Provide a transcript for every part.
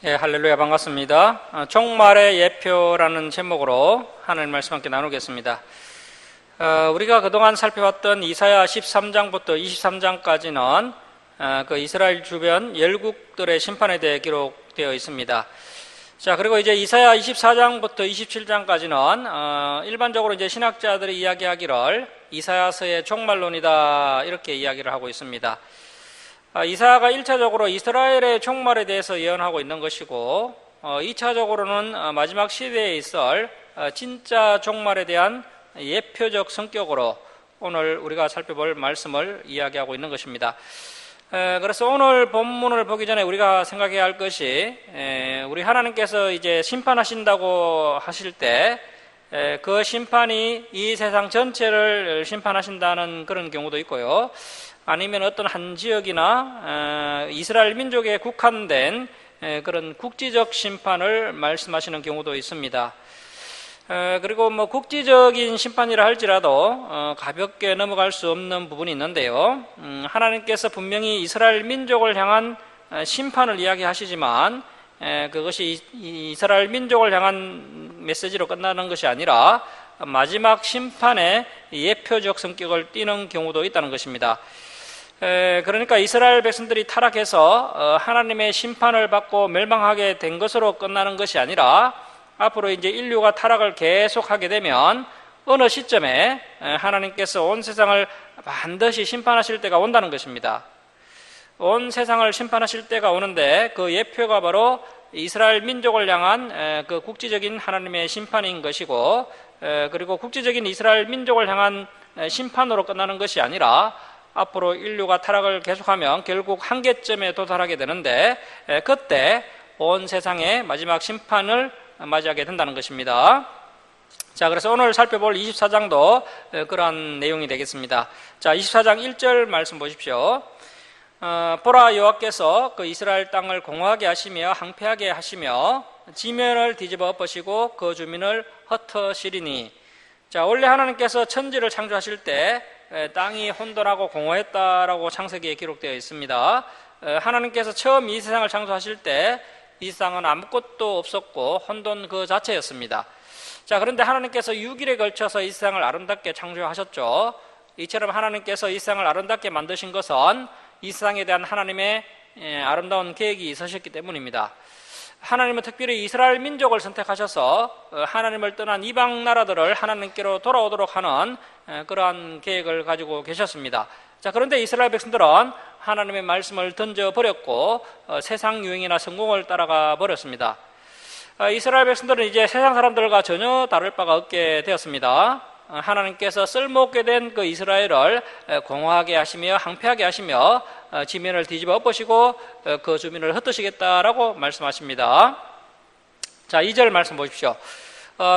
예, 할렐루야, 반갑습니다. 종말의 예표라는 제목으로 하나님 말씀 함께 나누겠습니다. 우리가 그동안 살펴봤던 이사야 13장부터 23장까지는 그 이스라엘 주변 열국들의 심판에 대해 기록되어 있습니다. 자, 그리고 이제 이사야 24장부터 27장까지는 일반적으로 이제 신학자들이 이야기하기를 이사야서의 종말론이다, 이렇게 이야기를 하고 있습니다. 이사야가 1차적으로 이스라엘의 종말에 대해서 예언하고 있는 것이고, 2차적으로는 마지막 시대에 있을 진짜 종말에 대한 예표적 성격으로 오늘 우리가 살펴볼 말씀을 이야기하고 있는 것입니다. 그래서 오늘 본문을 보기 전에 우리가 생각해야 할 것이, 우리 하나님께서 이제 심판하신다고 하실 때 그 심판이 이 세상 전체를 심판하신다는 그런 경우도 있고요, 아니면 어떤 한 지역이나 이스라엘 민족에 국한된 그런 국지적 심판을 말씀하시는 경우도 있습니다. 그리고 뭐 국지적인 심판이라 할지라도 가볍게 넘어갈 수 없는 부분이 있는데요, 하나님께서 분명히 이스라엘 민족을 향한 심판을 이야기하시지만 그것이 이스라엘 민족을 향한 메시지로 끝나는 것이 아니라 마지막 심판의 예표적 성격을 띠는 경우도 있다는 것입니다. 그러니까 이스라엘 백성들이 타락해서 하나님의 심판을 받고 멸망하게 된 것으로 끝나는 것이 아니라 앞으로 이제 인류가 타락을 계속하게 되면 어느 시점에 하나님께서 온 세상을 반드시 심판하실 때가 온다는 것입니다. 온 세상을 심판하실 때가 오는데 그 예표가 바로 이스라엘 민족을 향한 그 국지적인 하나님의 심판인 것이고, 그리고 국지적인 이스라엘 민족을 향한 심판으로 끝나는 것이 아니라 앞으로 인류가 타락을 계속하면 결국 한계점에 도달하게 되는데, 그때 온 세상의 마지막 심판을 맞이하게 된다는 것입니다. 자, 그래서 오늘 살펴볼 24장도 그러한 내용이 되겠습니다. 자, 24장 1절 말씀 보십시오. 보라, 여호와께서 그 이스라엘 땅을 공허하게 하시며 황폐하게 하시며 지면을 뒤집어 엎으시고 그 주민을 흩으시리니. 자, 원래 하나님께서 천지를 창조하실 때 땅이 혼돈하고 공허했다라고 창세기에 기록되어 있습니다. 하나님께서 처음 이 세상을 창조하실 때 이 세상은 아무것도 없었고 혼돈 그 자체였습니다. 자, 그런데 하나님께서 6일에 걸쳐서 이 세상을 아름답게 창조하셨죠. 이처럼 하나님께서 이 세상을 아름답게 만드신 것은 이 세상에 대한 하나님의 아름다운 계획이 있으셨기 때문입니다. 하나님은 특별히 이스라엘 민족을 선택하셔서 하나님을 떠난 이방 나라들을 하나님께로 돌아오도록 하는 그러한 계획을 가지고 계셨습니다. 자, 그런데 이스라엘 백성들은 하나님의 말씀을 던져버렸고 세상 유행이나 성공을 따라가 버렸습니다. 이스라엘 백성들은 이제 세상 사람들과 전혀 다를 바가 없게 되었습니다. 하나님께서 쓸모없게 된 그 이스라엘을 공허하게 하시며 황폐하게 하시며 지면을 뒤집어 엎으시고 그 주민을 흩으시겠다라고 말씀하십니다. 자, 2절 말씀 보십시오.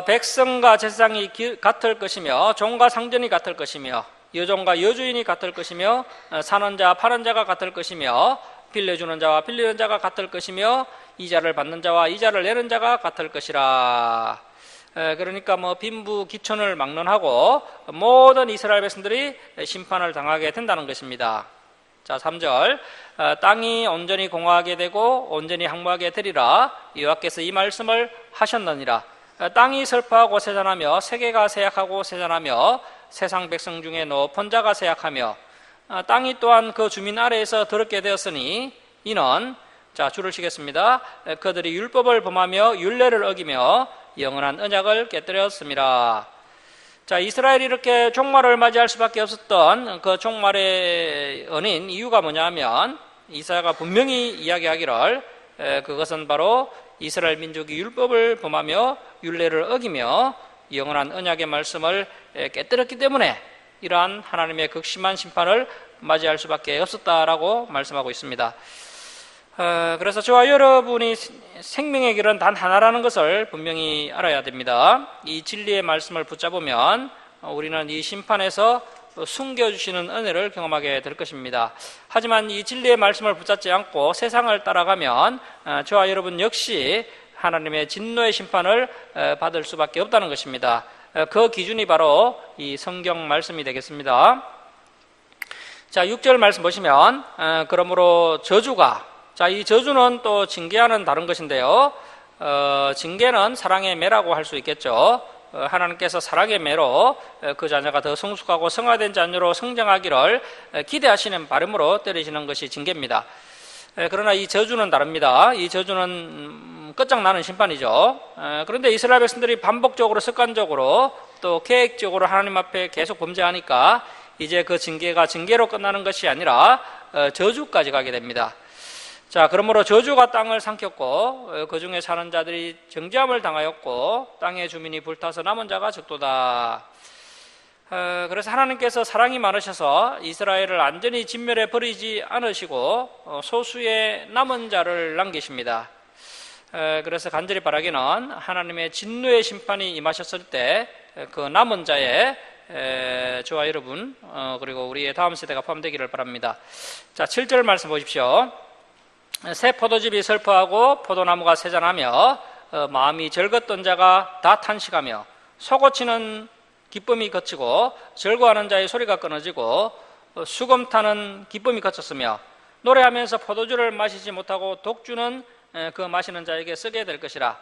백성과 제사장이 같을 것이며 종과 상전이 같을 것이며 여종과 여주인이 같을 것이며 사는 자와 파는 자가 같을 것이며 빌려주는 자와 빌리는 자가 같을 것이며 이자를 받는 자와 이자를 내는 자가 같을 것이라. 그러니까 뭐 빈부 기촌을 막론하고 모든 이스라엘 백성들이 심판을 당하게 된다는 것입니다. 자, 3절. 땅이 온전히 공허하게 되고 온전히 황무하게 되리라. 여호와께서 이 말씀을 하셨느니라. 땅이 슬퍼하고 세잔하며 세계가 세약하고 세잔하며 세상 백성 중에 높은 자가 세약하며 땅이 또한 그 주민 아래에서 더럽게 되었으니 이는, 자, 줄을 치겠습니다. 그들이 율법을 범하며 율례를 어기며 영원한 언약을 깨뜨렸습니다. 자, 이스라엘이 이렇게 종말을 맞이할 수밖에 없었던 그 종말의 원인, 이유가 뭐냐면 이사야가 분명히 이야기하기를 그것은 바로 이스라엘 민족이 율법을 범하며 율례를 어기며 영원한 언약의 말씀을 깨뜨렸기 때문에 이러한 하나님의 극심한 심판을 맞이할 수밖에 없었다라고 말씀하고 있습니다. 그래서 저와 여러분이 생명의 길은 단 하나라는 것을 분명히 알아야 됩니다. 이 진리의 말씀을 붙잡으면 우리는 이 심판에서 숨겨주시는 은혜를 경험하게 될 것입니다. 하지만 이 진리의 말씀을 붙잡지 않고 세상을 따라가면 저와 여러분 역시 하나님의 진노의 심판을 받을 수밖에 없다는 것입니다. 그 기준이 바로 이 성경 말씀이 되겠습니다. 자, 6절 말씀 보시면 그러므로 저주가, 자, 이 저주는 또 징계와는 다른 것인데요. 징계는 사랑의 매라고 할 수 있겠죠. 하나님께서 사랑의 매로 그 자녀가 더 성숙하고 성화된 자녀로 성장하기를 기대하시는 바람으로 때리시는 것이 징계입니다. 그러나 이 저주는 다릅니다. 이 저주는 끝장나는 심판이죠. 그런데 이스라엘 백성들이 반복적으로 습관적으로 또 계획적으로 하나님 앞에 계속 범죄하니까 이제 그 징계가 징계로 끝나는 것이 아니라 저주까지 가게 됩니다. 자, 그러므로 저주가 땅을 삼켰고 그 중에 사는 자들이 정죄함을 당하였고 땅의 주민이 불타서 남은 자가 적도다. 그래서 하나님께서 사랑이 많으셔서 이스라엘을 완전히 진멸해 버리지 않으시고 소수의 남은 자를 남기십니다. 그래서 간절히 바라기는 하나님의 진노의 심판이 임하셨을 때 그 남은 자의 저와 여러분 그리고 우리의 다음 세대가 포함되기를 바랍니다. 자, 7절 말씀 보십시오. 새 포도즙이 슬퍼하고 포도나무가 세잔하며 마음이 즐겁던 자가 다 탄식하며 속고치는 기쁨이 그치고 즐거워하는 자의 소리가 끊어지고 수금 타는 기쁨이 그쳤으며 노래하면서 포도주를 마시지 못하고 독주는 그 마시는 자에게 쓰게 될 것이라.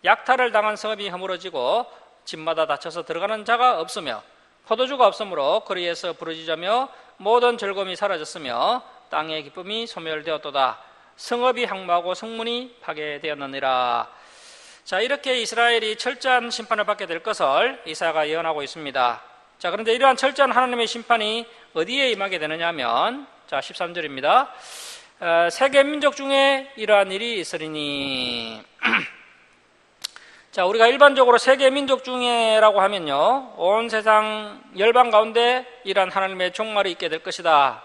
약탈을 당한 성읍이 허물어지고 집마다 닫혀서 들어가는 자가 없으며 포도주가 없으므로 거리에서 부르짖으며 모든 즐거움이 사라졌으며 땅의 기쁨이 소멸되었도다. 성읍이 항모하고 성문이 파괴되었느니라. 자, 이렇게 이스라엘이 철저한 심판을 받게 될 것을 이사야가 예언하고 있습니다. 자, 그런데 이러한 철저한 하나님의 심판이 어디에 임하게 되느냐 하면, 자, 13절입니다. 세계 민족 중에 이러한 일이 있으리니. 자, 우리가 일반적으로 세계 민족 중에라고 하면요, 온 세상 열방 가운데 이러한 하나님의 종말이 있게 될 것이다.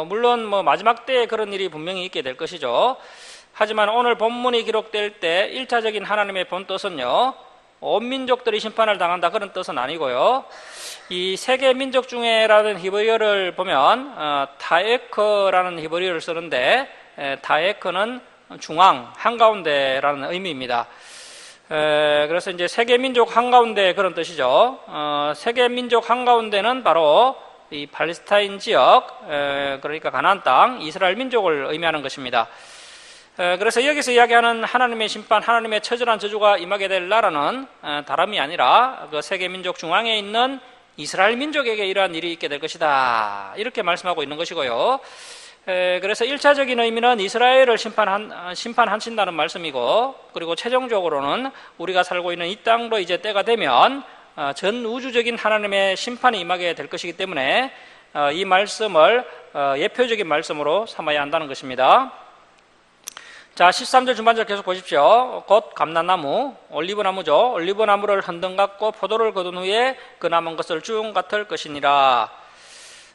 물론 마지막 때에 그런 일이 분명히 있게 될 것이죠. 하지만 오늘 본문이 기록될 때 1차적인 하나님의 본 뜻은요, 온 민족들이 심판을 당한다 그런 뜻은 아니고요. 이 세계 민족 중에라는 히브리어를 보면 타에크라는 히브리어를 쓰는데 타에크는 중앙, 한가운데라는 의미입니다. 그래서 이제 세계 민족 한가운데 그런 뜻이죠. 세계 민족 한가운데는 바로 이 팔레스타인 지역, 그러니까 가나안 땅, 이스라엘 민족을 의미하는 것입니다. 그래서 여기서 이야기하는 하나님의 심판, 하나님의 처절한 저주가 임하게 될 나라는 다름이 아니라 그 세계 민족 중앙에 있는 이스라엘 민족에게 이러한 일이 있게 될 것이다. 이렇게 말씀하고 있는 것이고요. 그래서 1차적인 의미는 이스라엘을 심판하신다는 말씀이고, 그리고 최종적으로는 우리가 살고 있는 이 땅으로 이제 때가 되면 전 우주적인 하나님의 심판이 임하게 될 것이기 때문에 이 말씀을 예표적인 말씀으로 삼아야 한다는 것입니다. 자, 13절 중반절 계속 보십시오. 곧 감람나무, 올리브나무죠. 올리브나무를 흔든 같고 포도를 거둔 후에 그 남은 것을 쭉 같을 것이니라.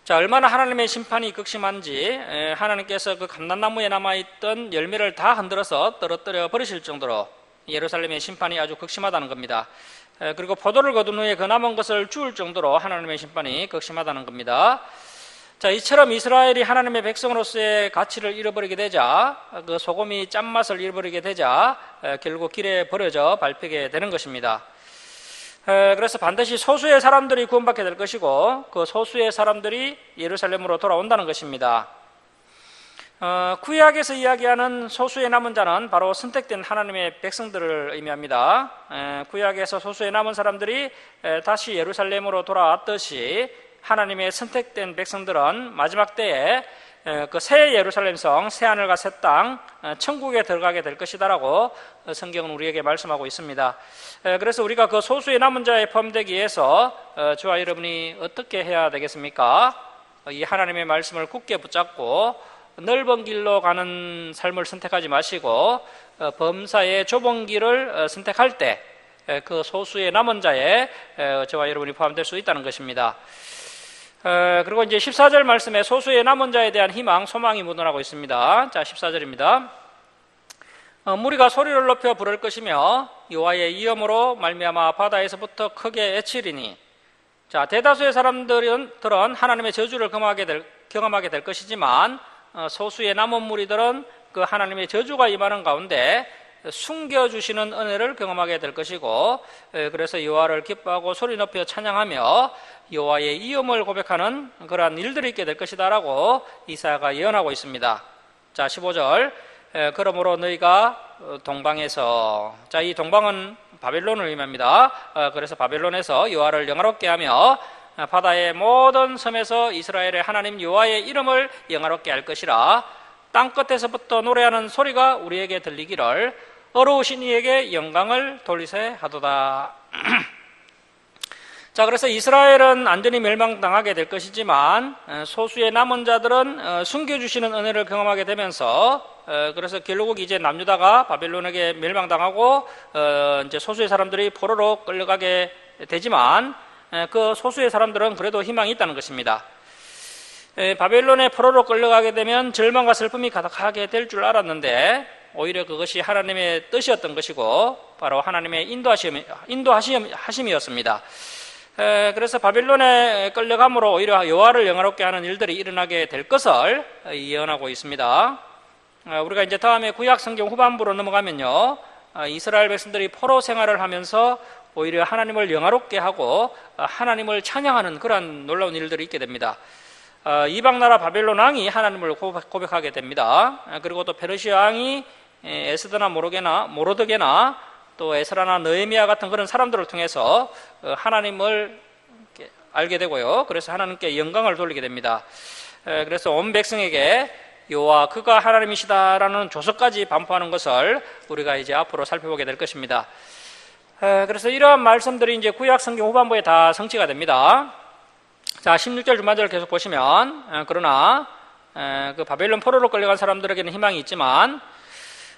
자, 얼마나 하나님의 심판이 극심한지 하나님께서 그 감람나무에 남아있던 열매를 다 흔들어서 떨어뜨려 버리실 정도로 예루살렘의 심판이 아주 극심하다는 겁니다. 그리고 포도를 거둔 후에 그 남은 것을 주울 정도로 하나님의 심판이 극심하다는 겁니다. 자, 이처럼 이스라엘이 하나님의 백성으로서의 가치를 잃어버리게 되자, 그 소금이 짠맛을 잃어버리게 되자 결국 길에 버려져 밟히게 되는 것입니다. 그래서 반드시 소수의 사람들이 구원받게 될 것이고 그 소수의 사람들이 예루살렘으로 돌아온다는 것입니다. 구약에서 이야기하는 소수의 남은 자는 바로 선택된 하나님의 백성들을 의미합니다. 구약에서 소수의 남은 사람들이 다시 예루살렘으로 돌아왔듯이 하나님의 선택된 백성들은 마지막 때에 그 새 예루살렘 성, 새 하늘과 새 땅, 천국에 들어가게 될 것이다라고 성경은 우리에게 말씀하고 있습니다. 그래서 우리가 그 소수의 남은 자에 포함되기 위해서 저와 여러분이 어떻게 해야 되겠습니까? 이 하나님의 말씀을 굳게 붙잡고 넓은 길로 가는 삶을 선택하지 마시고 범사의 좁은 길을 선택할 때 그 소수의 남은 자에 저와 여러분이 포함될 수 있다는 것입니다. 그리고 이제 14절 말씀에 소수의 남은 자에 대한 희망, 소망이 묻어나고 있습니다. 자, 14절입니다. 무리가 소리를 높여 부를 것이며 여호와의 위엄으로 말미암아 바다에서부터 크게 애치리니. 자, 대다수의 사람들은 하나님의 저주를 경험하게 될 것이지만 소수의 남은 무리들은 그 하나님의 저주가 임하는 가운데 숨겨주시는 은혜를 경험하게 될 것이고, 그래서 여호와를 기뻐하고 소리 높여 찬양하며 여호와의 위엄을 고백하는 그러한 일들이 있게 될 것이다 라고 이사야가 예언하고 있습니다. 자, 15절 그러므로 너희가 동방에서, 자, 이 동방은 바벨론을 의미합니다. 그래서 바벨론에서 여호와를 영화롭게 하며 바다의 모든 섬에서 이스라엘의 하나님 여호와의 이름을 영화롭게 할 것이라. 땅끝에서부터 노래하는 소리가 우리에게 들리기를 어려우신 이에게 영광을 돌리세 하도다. 자, 그래서 이스라엘은 완전히 멸망당하게 될 것이지만 소수의 남은 자들은 숨겨주시는 은혜를 경험하게 되면서 그래서 결국 이제 남유다가 바벨론에게 멸망당하고 이제 소수의 사람들이 포로로 끌려가게 되지만 그 소수의 사람들은 그래도 희망이 있다는 것입니다. 바벨론의 포로로 끌려가게 되면 절망과 슬픔이 가득하게 될 줄 알았는데 오히려 그것이 하나님의 뜻이었던 것이고 바로 하나님의 인도하심이었습니다. 그래서 바벨론에 끌려감으로 오히려 여호와를 영화롭게 하는 일들이 일어나게 될 것을 예언하고 있습니다. 우리가 이제 다음에 구약 성경 후반부로 넘어가면요, 이스라엘 백성들이 포로 생활을 하면서 오히려 하나님을 영화롭게 하고 하나님을 찬양하는 그러한 놀라운 일들이 있게 됩니다. 이방 나라 바벨론 왕이 하나님을 고백하게 됩니다. 그리고 또 페르시아 왕이 에스더나 모로드게나 또 에스라나 느헤미야 같은 그런 사람들을 통해서 하나님을 알게 되고요. 그래서 하나님께 영광을 돌리게 됩니다. 그래서 온 백성에게 여호와 그가 하나님이시다라는 조서까지 반포하는 것을 우리가 이제 앞으로 살펴보게 될 것입니다. 그래서 이러한 말씀들이 이제 구약 성경 후반부에 다 성취가 됩니다. 자, 16절 중반절을 계속 보시면 그러나 그 바벨론 포로로 끌려간 사람들에게는 희망이 있지만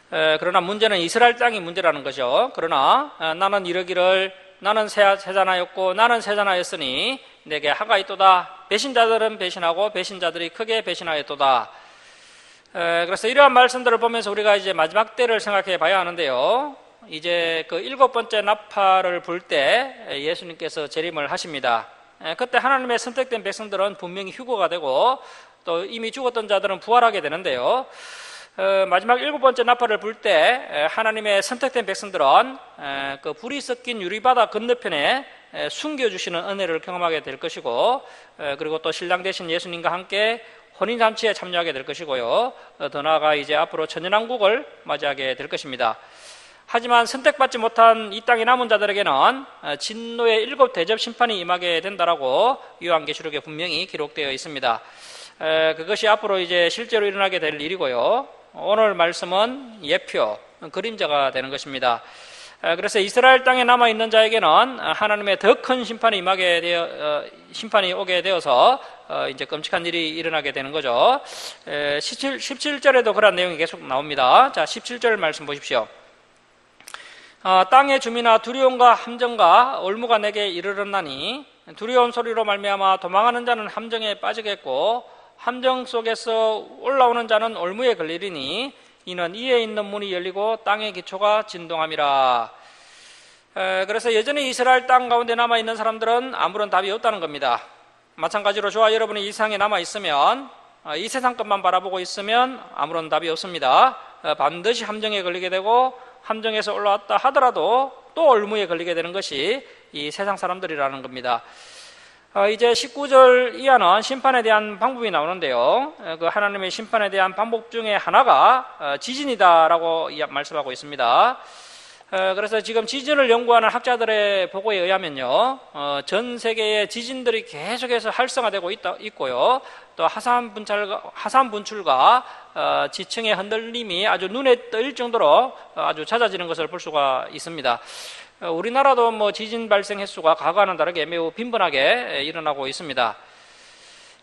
그러나 문제는 이스라엘 땅이 문제라는 거죠. 그러나 나는 이르기를 나는 세자나였고 나는 세자나였으니 내게 하가 있도다. 배신자들은 배신하고 배신자들이 크게 배신하였도다. 그래서 이러한 말씀들을 보면서 우리가 이제 마지막 때를 생각해 봐야 하는데요. 이제 그 7번째 나팔을 불 때 예수님께서 재림을 하십니다. 그때 하나님의 선택된 백성들은 분명히 휴거가 되고 또 이미 죽었던 자들은 부활하게 되는데요. 마지막 7번째 나팔을 불 때 하나님의 선택된 백성들은 그 불이 섞인 유리바다 건너편에 숨겨주시는 은혜를 경험하게 될 것이고 그리고 또 신랑 되신 예수님과 함께 혼인잔치에 참여하게 될 것이고요. 더 나아가 이제 앞으로 천년왕국을 맞이하게 될 것입니다. 하지만 선택받지 못한 이 땅의 남은 자들에게는 진노의 7 대접 심판이 임하게 된다라고 요한계시록에 분명히 기록되어 있습니다. 그것이 앞으로 이제 실제로 일어나게 될 일이고요. 오늘 말씀은 예표, 그림자가 되는 것입니다. 그래서 이스라엘 땅에 남아 있는 자에게는 하나님의 더 큰 심판이 심판이 오게 되어서 이제 끔찍한 일이 일어나게 되는 거죠. 17절에도 그런 내용이 계속 나옵니다. 자, 17절 말씀 보십시오. 땅의 주민아 두려움과 함정과 올무가 내게 이르렀나니 두려운 소리로 말미암아 도망하는 자는 함정에 빠지겠고 함정 속에서 올라오는 자는 올무에 걸리리니 이는 이에 있는 문이 열리고 땅의 기초가 진동함이라. 그래서 여전히 이스라엘 땅 가운데 남아있는 사람들은 아무런 답이 없다는 겁니다. 마찬가지로 저와 여러분이 이 세상에 남아있으면 이 세상 것만 바라보고 있으면 아무런 답이 없습니다. 반드시 함정에 걸리게 되고 함정에서 올라왔다 하더라도 또 올무에 걸리게 되는 것이 이 세상 사람들이라는 겁니다. 이제 19절 이하는 심판에 대한 방법이 나오는데요. 그 하나님의 심판에 대한 방법 중에 하나가 지진이다라고 말씀하고 있습니다. 그래서 지금 지진을 연구하는 학자들의 보고에 의하면요, 전 세계의 지진들이 계속해서 활성화되고 있고요. 또 화산 분출과 지층의 흔들림이 아주 눈에 뜰 정도로 아주 잦아지는 것을 볼 수가 있습니다. 우리나라도 뭐 지진 발생 횟수가 과거와는 다르게 매우 빈번하게 일어나고 있습니다.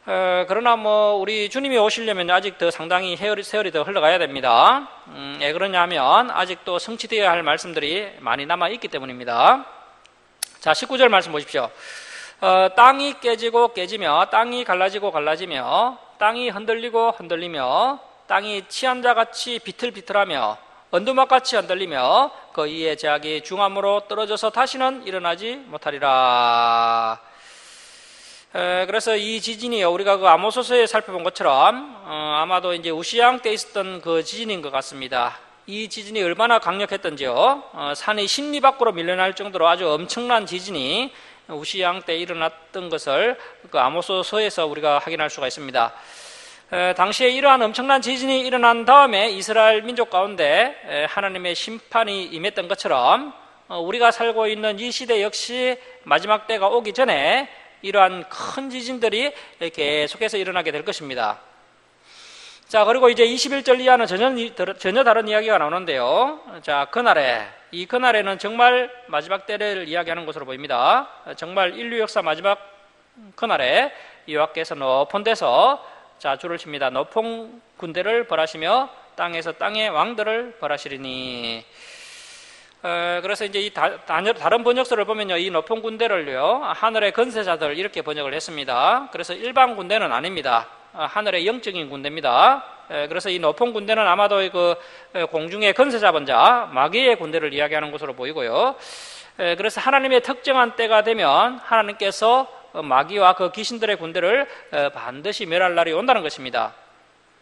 그러나 뭐 우리 주님이 오시려면 아직 더 상당히 세월이 더 흘러가야 됩니다. 왜 그러냐면 아직도 성취되어야 할 말씀들이 많이 남아 있기 때문입니다. 자, 19절 말씀 보십시오. 땅이 깨지고 깨지며 땅이 갈라지고 갈라지며 땅이 흔들리고 흔들리며 땅이 치한 자같이 비틀비틀하며 언두막같이 흔들리며 그 이에 제약이 중함으로 떨어져서 다시는 일어나지 못하리라. 그래서 이 지진이요, 우리가 그 아모스서에 살펴본 것처럼 아마도 이제 우시양 때 있었던 그 지진인 것 같습니다. 이 지진이 얼마나 강력했던지요, 산이 심리 밖으로 밀려날 정도로 아주 엄청난 지진이 우시양 때 일어났던 것을 그 아모스서에서 우리가 확인할 수가 있습니다. 당시에 이러한 엄청난 지진이 일어난 다음에 이스라엘 민족 가운데 하나님의 심판이 임했던 것처럼 우리가 살고 있는 이 시대 역시 마지막 때가 오기 전에 이러한 큰 지진들이 계속해서 일어나게 될 것입니다. 자, 그리고 이제 21절 이하는 전혀 다른 이야기가 나오는데요. 자, 그날에는 정말 마지막 때를 이야기하는 것으로 보입니다. 정말 인류 역사 마지막 그날에 여호와께서 높은 데서 자, 줄을 칩니다. 높은 군대를 벌하시며 땅에서 땅의 왕들을 벌하시리니. 그래서 이제 이 다른 번역서를 보면요, 이 높은 군대를요, 하늘의 건세자들 이렇게 번역을 했습니다. 그래서 일반 군대는 아닙니다. 하늘의 영적인 군대입니다. 그래서 이 높은 군대는 아마도 그 공중의 건세 잡은 자, 마귀의 군대를 이야기하는 것으로 보이고요. 그래서 하나님의 특정한 때가 되면 하나님께서 마귀와 그 귀신들의 군대를 반드시 멸할 날이 온다는 것입니다.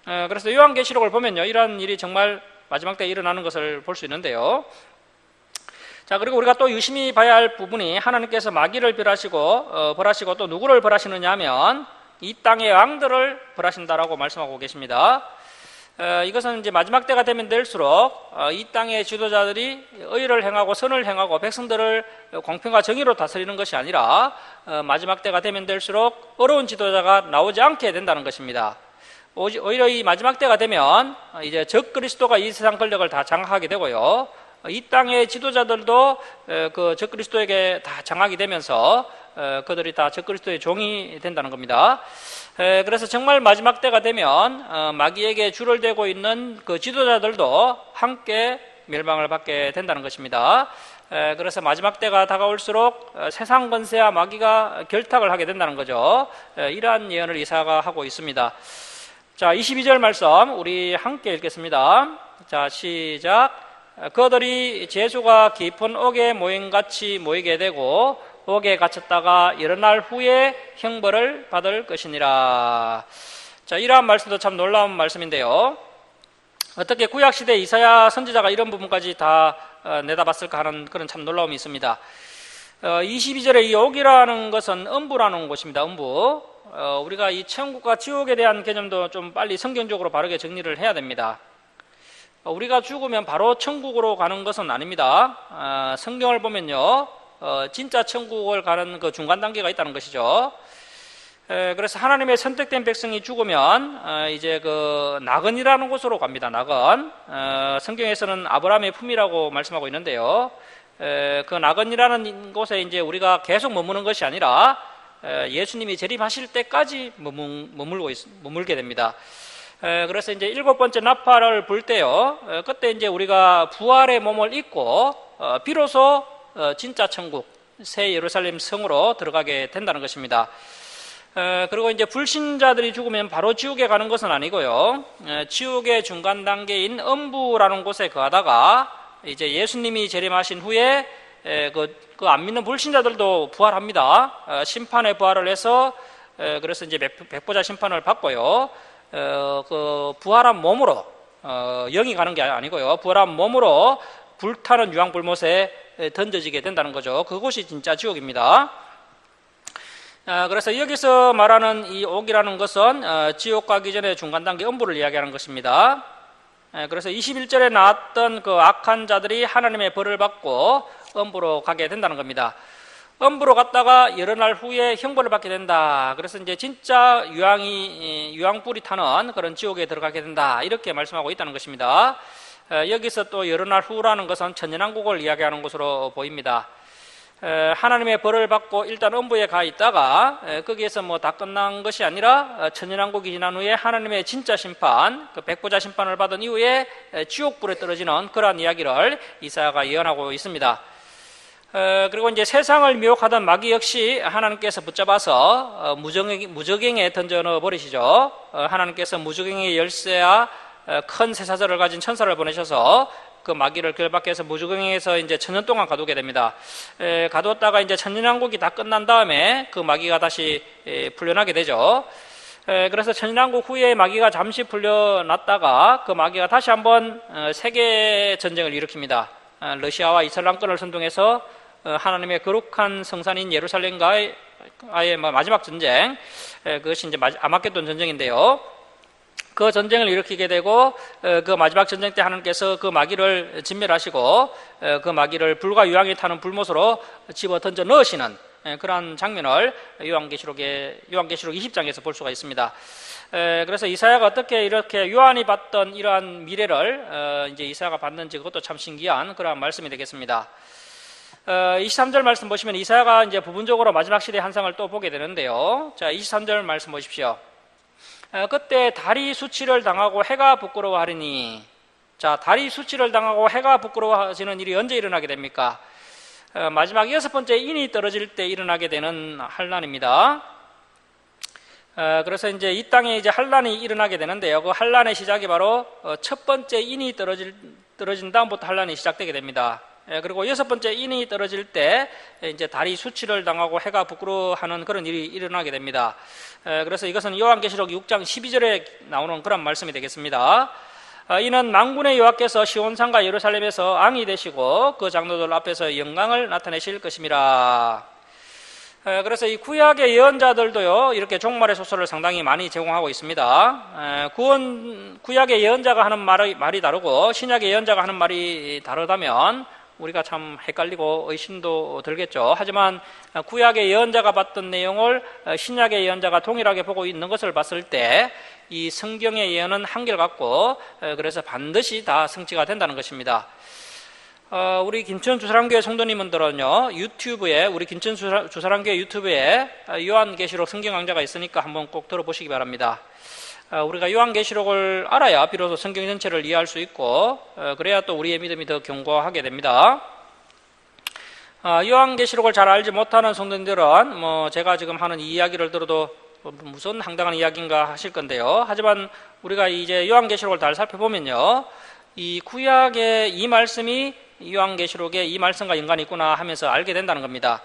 그래서 요한계시록을 보면요, 이러한 일이 정말 마지막 때 일어나는 것을 볼 수 있는데요. 자, 그리고 우리가 또 유심히 봐야 할 부분이 하나님께서 마귀를 벌하시고 또 누구를 벌하시느냐 하면 이 땅의 왕들을 벌하신다라고 말씀하고 계십니다. 이것은 이제 마지막 때가 되면 될수록 이 땅의 지도자들이 의를 행하고 선을 행하고 백성들을 공평과 정의로 다스리는 것이 아니라 마지막 때가 되면 될수록 어려운 지도자가 나오지 않게 된다는 것입니다. 오히려 이 마지막 때가 되면 이제 적 그리스도가 이 세상 권력을 다 장악하게 되고요. 이 땅의 지도자들도 그 적 그리스도에게 다 장악이 되면서 그들이 다 적 그리스도의 종이 된다는 겁니다. 그래서 정말 마지막 때가 되면 마귀에게 줄을 대고 있는 그 지도자들도 함께 멸망을 받게 된다는 것입니다. 그래서 마지막 때가 다가올수록 세상 권세와 마귀가 결탁을 하게 된다는 거죠. 이러한 예언을 이사야가 하고 있습니다. 자, 22절 말씀 우리 함께 읽겠습니다. 자, 시작. 그들이 재수가 깊은 옥에 모임같이 모이게 되고 옥에 갇혔다가 일어날 후에 형벌을 받을 것이니라. 자, 이러한 말씀도 참 놀라운 말씀인데요. 어떻게 구약시대 이사야 선지자가 이런 부분까지 다 내다봤을까 하는 그런 참 놀라움이 있습니다. 22절에 이 옥이라는 것은 음부라는 곳입니다. 음부. 우리가 이 천국과 지옥에 대한 개념도 좀 빨리 성경적으로 바르게 정리를 해야 됩니다. 우리가 죽으면 바로 천국으로 가는 것은 아닙니다. 성경을 보면요, 진짜 천국을 가는 그 중간 단계가 있다는 것이죠. 그래서 하나님의 선택된 백성이 죽으면 이제 그 나건이라는 곳으로 갑니다. 나건. 성경에서는 아브라함의 품이라고 말씀하고 있는데요. 그 나건이라는 곳에 이제 우리가 계속 머무는 것이 아니라 예수님이 재림하실 때까지 머물게 됩니다. 그래서 이제 7번째 나팔을 불 때요, 그때 이제 우리가 부활의 몸을 입고 비로소 진짜 천국, 새 예루살렘 성으로 들어가게 된다는 것입니다. 그리고 이제 불신자들이 죽으면 바로 지옥에 가는 것은 아니고요, 지옥의 중간 단계인 음부라는 곳에 거하다가 이제 예수님이 재림하신 후에 그 안 믿는 불신자들도 부활합니다. 심판의 부활을 해서 그래서 이제 백보자 심판을 받고요. 그 부활한 몸으로 영이 가는 게 아니고요, 부활한 몸으로 불타는 유황불못에 던져지게 된다는 거죠. 그곳이 진짜 지옥입니다. 그래서 여기서 말하는 이 옥이라는 것은 지옥 가기 전에 중간 단계 음부를 이야기하는 것입니다. 그래서 21절에 나왔던 그 악한 자들이 하나님의 벌을 받고 음부로 가게 된다는 겁니다. 음부로 갔다가 일어날 후에 형벌을 받게 된다. 그래서 이제 진짜 유황불이 타는 그런 지옥에 들어가게 된다. 이렇게 말씀하고 있다는 것입니다. 여기서 또 일어날 후라는 것은 천년왕국을 이야기하는 것으로 보입니다. 하나님의 벌을 받고 일단 음부에 가 있다가 거기에서 뭐 다 끝난 것이 아니라 천년왕국이 지난 후에 하나님의 진짜 심판, 그 백보자 심판을 받은 이후에 지옥불에 떨어지는 그러한 이야기를 이사야가 예언하고 있습니다. 그리고 이제 세상을 미혹하던 마귀 역시 하나님께서 붙잡아서 무저갱에 던져 넣어 버리시죠. 하나님께서 무저갱의 열쇠와 큰 쇠사슬을 가진 천사를 보내셔서 그 마귀를 결박해서 무저갱에서 이제 천년 동안 가두게 됩니다. 가두었다가 이제 천년왕국이 다 끝난 다음에 그 마귀가 다시 풀려나게 되죠. 그래서 천년왕국 후에 마귀가 잠시 풀려났다가 그 마귀가 다시 한번 세계 전쟁을 일으킵니다. 러시아와 이슬람권을 선동해서 하나님의 거룩한 성산인 예루살렘과의 마지막 전쟁, 그것이 이제 아마겟돈 전쟁인데요. 그 전쟁을 일으키게 되고 그 마지막 전쟁 때 하나님께서 그 마귀를 진멸하시고 그 마귀를 불과 유황이 타는 불못으로 집어 던져 넣으시는 그러한 장면을 요한계시록 20장에서 볼 수가 있습니다. 그래서 이사야가 어떻게 이렇게 요한이 봤던 이러한 미래를 이제 이사야가 봤는지 그것도 참 신기한 그러한 말씀이 되겠습니다. 23절 말씀 보시면 이사야가 이제 부분적으로 마지막 시대의 한상을 또 보게 되는데요. 자, 23절 말씀 보십시오. 그때 달이 수치를 당하고 해가 부끄러워하리니, 자, 달이 수치를 당하고 해가 부끄러워하시는 일이 언제 일어나게 됩니까? 마지막 6번째 인이 떨어질 때 일어나게 되는 환란입니다. 그래서 이제 이 땅에 이제 환란이 일어나게 되는데요. 그 환란의 시작이 바로 첫 번째 인이 떨어진 다음부터 환란이 시작되게 됩니다. 그리고 6번째 인이 떨어질 때 이제 달이 수치를 당하고 해가 부끄러워하는 그런 일이 일어나게 됩니다. 그래서 이것은 요한계시록 6장 12절에 나오는 그런 말씀이 되겠습니다. 이는 만군의 여호와께서 시온산과 예루살렘에서 왕이 되시고 그 장로들 앞에서 영광을 나타내실 것임이라. 그래서 이 구약의 예언자들도요, 이렇게 종말의 소설을 상당히 많이 제공하고 있습니다. 구약의 예언자가 하는 말이 다르고 신약의 예언자가 하는 말이 다르다면 우리가 참 헷갈리고 의심도 들겠죠. 하지만 구약의 예언자가 봤던 내용을 신약의 예언자가 동일하게 보고 있는 것을 봤을 때 이 성경의 예언은 한결같고 그래서 반드시 다 성취가 된다는 것입니다. 우리 김천 주사랑교회 성도님들은요, 유튜브에, 우리 김천 주사랑교회 유튜브에 요한계시록 성경 강좌가 있으니까 한번 꼭 들어보시기 바랍니다. 우리가 요한계시록을 알아야 비로소 성경 전체를 이해할 수 있고 그래야 또 우리의 믿음이 더 견고하게 됩니다. 요한계시록을 잘 알지 못하는 성도님들은 제가 지금 하는 이 이야기를 들어도 무슨 황당한 이야기인가 하실 건데요. 하지만 우리가 이제 요한계시록을 잘 살펴보면요, 이 구약의 이 말씀이 요한계시록의 이 말씀과 연관이 있구나 하면서 알게 된다는 겁니다.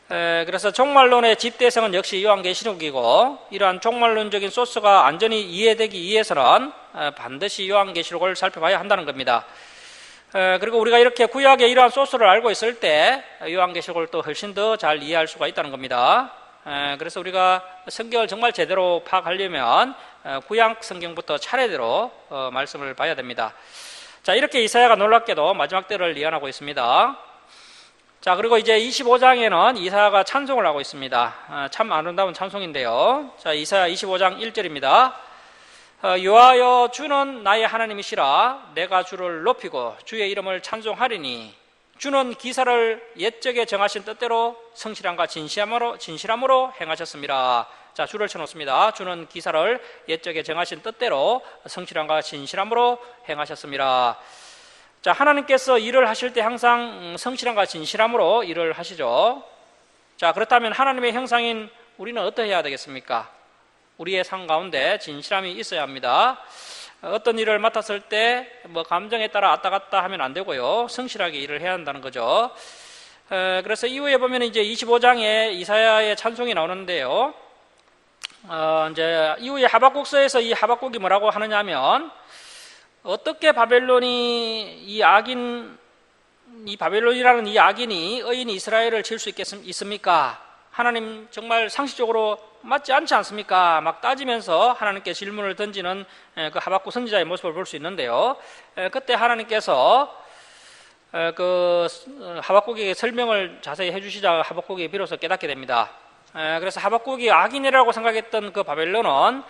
그래서 종말론의 집대성은 역시 요한계시록이고 이러한 종말론적인 소스가 안전히 이해되기 위해서는 반드시 요한계시록을 살펴봐야 한다는 겁니다. 그리고 우리가 이렇게 구약의 이러한 소스를 알고 있을 때 요한계시록을 또 훨씬 더 잘 이해할 수가 있다는 겁니다. 그래서 우리가 성경을 정말 제대로 파악하려면 구약 성경부터 차례대로 말씀을 봐야 됩니다. 자, 이렇게 이사야가 놀랍게도 마지막 때를 예언하고 있습니다. 자, 그리고 이제 25장에는 이사야가 찬송을 하고 있습니다. 참 아름다운 찬송인데요. 자, 이사야 25장 1절입니다. 여호와여, 주는 나의 하나님이시라. 내가 주를 높이고 주의 이름을 찬송하리니 주는 기사를 옛적에 정하신 뜻대로 성실함과 진실함으로 행하셨습니다. 자, 주를 쳐놓습니다. 주는 기사를 옛적에 정하신 뜻대로 성실함과 진실함으로 행하셨습니다. 자, 하나님께서 일을 하실 때 항상 성실함과 진실함으로 일을 하시죠. 자, 그렇다면 하나님의 형상인 우리는 어떠해야 되겠습니까? 우리의 삶 가운데 진실함이 있어야 합니다. 어떤 일을 맡았을 때 감정에 따라 왔다 갔다 하면 안 되고요, 성실하게 일을 해야 한다는 거죠. 그래서 이후에 보면 이제 25장에 이사야의 찬송이 나오는데요. 이제 이후에 하박국서에서 이 하박국이 뭐라고 하느냐면, 어떻게 바벨론이 이 바벨론이라는 이 악인이 의인 이스라엘을 칠 수 있습니까? 하나님 정말 상식적으로 맞지 않지 않습니까? 막 따지면서 하나님께 질문을 던지는 그 하박국 선지자의 모습을 볼 수 있는데요. 그때 하나님께서 그 하박국에게 설명을 자세히 해주시자 하박국이 비로소 깨닫게 됩니다. 그래서 하박국이 악인이라고 생각했던 그 바벨론은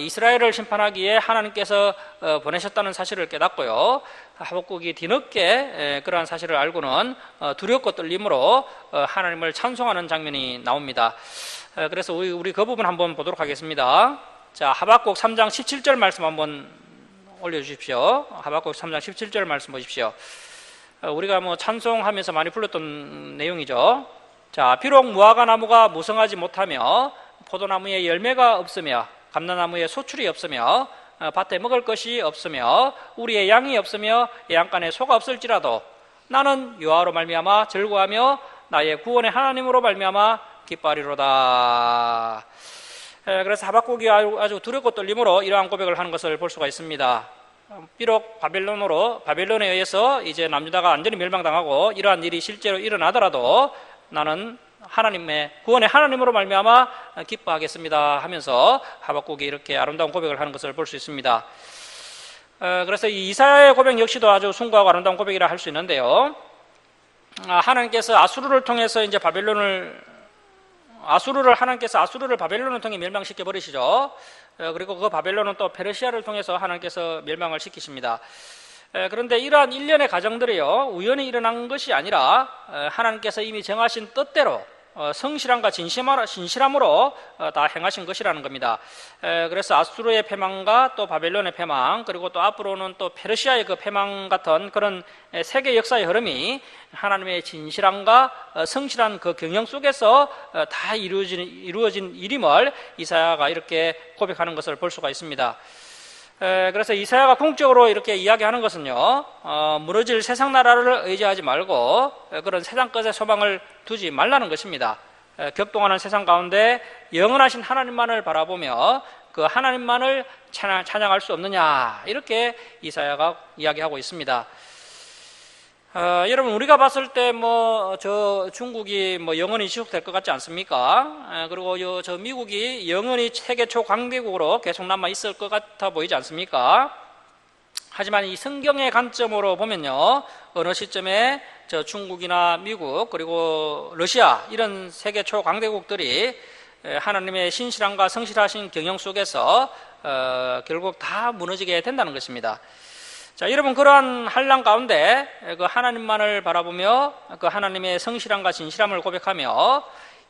이스라엘을 심판하기에 하나님께서 보내셨다는 사실을 깨닫고요, 하박국이 뒤늦게 그러한 사실을 알고는 두렵고 떨림으로 하나님을 찬송하는 장면이 나옵니다. 그래서 우리 그 부분 한번 보도록 하겠습니다. 자, 하박국 3장 17절 말씀 한번 올려주십시오. 하박국 3장 17절 말씀 보십시오. 우리가 찬송하면서 많이 불렀던 내용이죠. 자, 비록 무화과 나무가 무성하지 못하며 포도나무에 열매가 없으며 감나나무에 소출이 없으며 밭에 먹을 것이 없으며 우리의 양이 없으며 양간에 소가 없을지라도 나는 여호와로 말미암아 즐거워하며 나의 구원의 하나님으로 말미암아 기뻐하리로다. 그래서 하박국이 아주 두렵고 떨림으로 이러한 고백을 하는 것을 볼 수가 있습니다. 비록 바벨론에 의해서 이제 남유다가 완전히 멸망당하고 이러한 일이 실제로 일어나더라도 나는 하나님의 구원의 하나님으로 말미암아 기뻐하겠습니다 하면서 하박국이 이렇게 아름다운 고백을 하는 것을 볼 수 있습니다. 그래서 이 이사야의 고백 역시도 아주 숭고하고 아름다운 고백이라 할 수 있는데요. 하나님께서 아수르를 통해서 이제 하나님께서 아수르를 바벨론을 통해 멸망시켜 버리시죠. 그리고 그 바벨론은 또 페르시아를 통해서 하나님께서 멸망을 시키십니다. 그런데 이러한 일련의 과정들이요, 우연히 일어난 것이 아니라 하나님께서 이미 정하신 뜻대로 성실함과 진실함으로 다 행하신 것이라는 겁니다. 그래서 아수르의 패망과 또 바벨론의 패망, 그리고 또 앞으로는 또 페르시아의 그 패망 같은 그런 세계 역사의 흐름이 하나님의 진실함과 성실한 그 경영 속에서 다 이루어진 일임을 이사야가 이렇게 고백하는 것을 볼 수가 있습니다. 그래서 이사야가 궁극적으로 이렇게 이야기하는 것은요, 무너질 세상 나라를 의지하지 말고 그런 세상 것에 소망을 두지 말라는 것입니다. 격동하는 세상 가운데 영원하신 하나님만을 바라보며 그 하나님만을 찬양할 수 없느냐, 이렇게 이사야가 이야기하고 있습니다. 여러분, 우리가 봤을 때 저 중국이 영원히 지속될 것 같지 않습니까? 그리고 저 미국이 영원히 세계 초강대국으로 계속 남아 있을 것 같아 보이지 않습니까? 하지만 이 성경의 관점으로 보면요, 어느 시점에 저 중국이나 미국 그리고 러시아 이런 세계 초강대국들이 하나님의 신실함과 성실하신 경영 속에서 결국 다 무너지게 된다는 것입니다. 자, 여러분, 그러한 환난 가운데 그 하나님만을 바라보며 그 하나님의 성실함과 진실함을 고백하며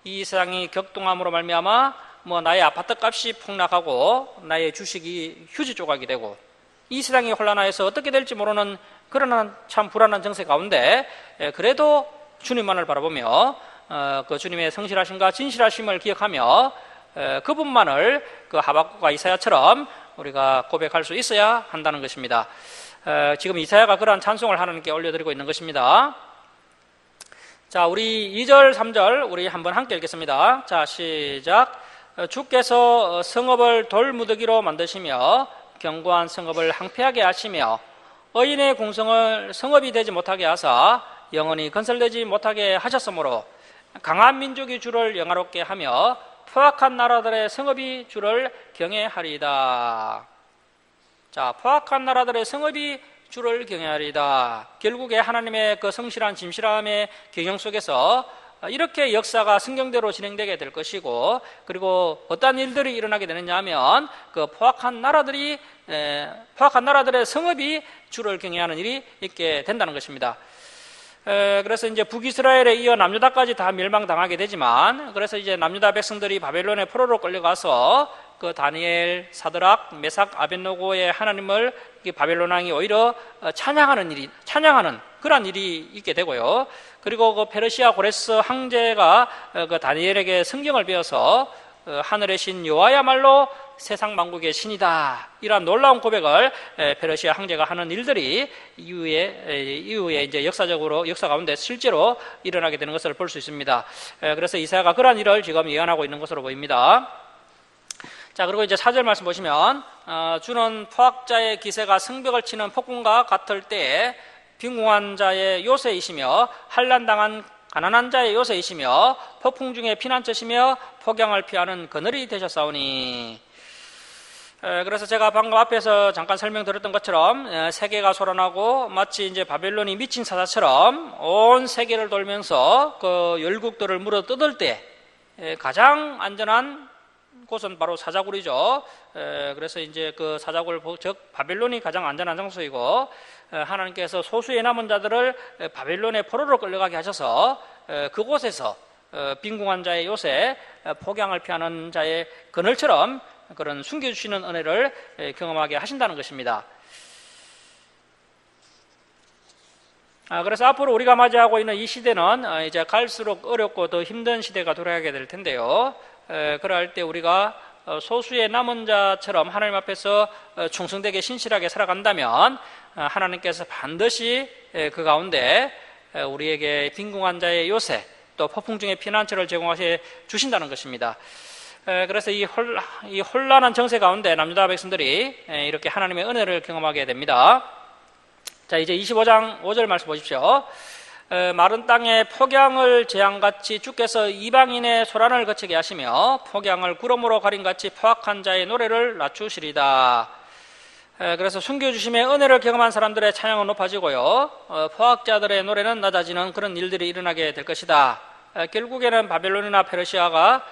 이 세상이 격동함으로 말미암아 나의 아파트 값이 폭락하고 나의 주식이 휴지 조각이 되고 이 세상이 혼란하여서 어떻게 될지 모르는 그런 참 불안한 정세 가운데 그래도 주님만을 바라보며 그 주님의 성실하심과 진실하심을 기억하며 그분만을 그 하박국과 이사야처럼 우리가 고백할 수 있어야 한다는 것입니다. 지금 이사야가 그러한 찬송을 하나님께 올려드리고 있는 것입니다. 자, 우리 2절, 3절 우리 한번 함께 읽겠습니다. 자, 시작. 주께서 성읍을 돌무더기로 만드시며 견고한 성읍을 항폐하게 하시며 의인의 궁성을 성읍이 되지 못하게 하사 영원히 건설되지 못하게 하셨으므로 강한 민족이 주를 영화롭게 하며 포악한 나라들의 성읍이 주를 경외하리이다. 자, 포악한 나라들의 성읍이 주를 경외하리이다. 결국에 하나님의 그 성실한 진실함의 경영 속에서 이렇게 역사가 성경대로 진행되게 될 것이고, 그리고 어떤 일들이 일어나게 되느냐 하면 그 포악한 나라들의 성읍이 주를 경외하는 일이 있게 된다는 것입니다. 그래서 이제 북이스라엘에 이어 남유다까지 다 멸망당하게 되지만, 그래서 이제 남유다 백성들이 바벨론의 포로로 끌려가서 그 다니엘, 사드락, 메삭, 아벳노고의 하나님을 바벨론 왕이 오히려 찬양하는 그러한 일이 있게 되고요. 그리고 그 페르시아 고레스 황제가 그 다니엘에게 성경을 배워서 하늘의 신 여호와야말로 세상 만국의 신이다, 이러한 놀라운 고백을 페르시아 황제가 하는 일들이 이후에 이제 역사 가운데 실제로 일어나게 되는 것을 볼 수 있습니다. 그래서 이사야가 그러한 일을 지금 예언하고 있는 것으로 보입니다. 자, 그리고 이제 4절 말씀 보시면 주는 포악자의 기세가 성벽을 치는 폭군과 같을 때에 빈궁한 자의 요새이시며 환난당한 가난한 자의 요새이시며 폭풍 중에 피난처시며 폭양을 피하는 그늘이 되셨사오니. 그래서 제가 방금 앞에서 잠깐 설명드렸던 것처럼 세계가 소란하고 마치 이제 바벨론이 미친 사자처럼 온 세계를 돌면서 그 열국들을 물어 뜯을 때 가장 안전한 곳은 바로 사자굴이죠. 그래서 이제 그 사자굴, 즉 바벨론이 가장 안전한 장소이고, 하나님께서 소수의 남은 자들을 바벨론의 포로로 끌려가게 하셔서 그곳에서 빈궁한 자의 요새, 폭양을 피하는 자의 그늘처럼 그런 숨겨주시는 은혜를 경험하게 하신다는 것입니다. 그래서 앞으로 우리가 맞이하고 있는 이 시대는 이제 갈수록 어렵고 더 힘든 시대가 돌아가게 될 텐데요. 그럴 때 우리가 소수의 남은 자처럼 하나님 앞에서 충성되게 신실하게 살아간다면 하나님께서 반드시 그 가운데 우리에게 빈궁한 자의 요새, 또 폭풍 중에 피난처를 제공하셔 주신다는 것입니다. 그래서 이 혼란한 정세 가운데 남유다 백성들이 이렇게 하나님의 은혜를 경험하게 됩니다. 자, 이제 25장 5절 말씀 보십시오. 마른 땅에 폭양을 재앙같이 주께서 이방인의 소란을 거치게 하시며 폭양을 구름으로 가림같이 포악한 자의 노래를 낮추시리다. 그래서 숨겨주심의 은혜를 경험한 사람들의 찬양은 높아지고요, 포악자들의 노래는 낮아지는 그런 일들이 일어나게 될 것이다. 결국에는 바벨론이나 페르시아가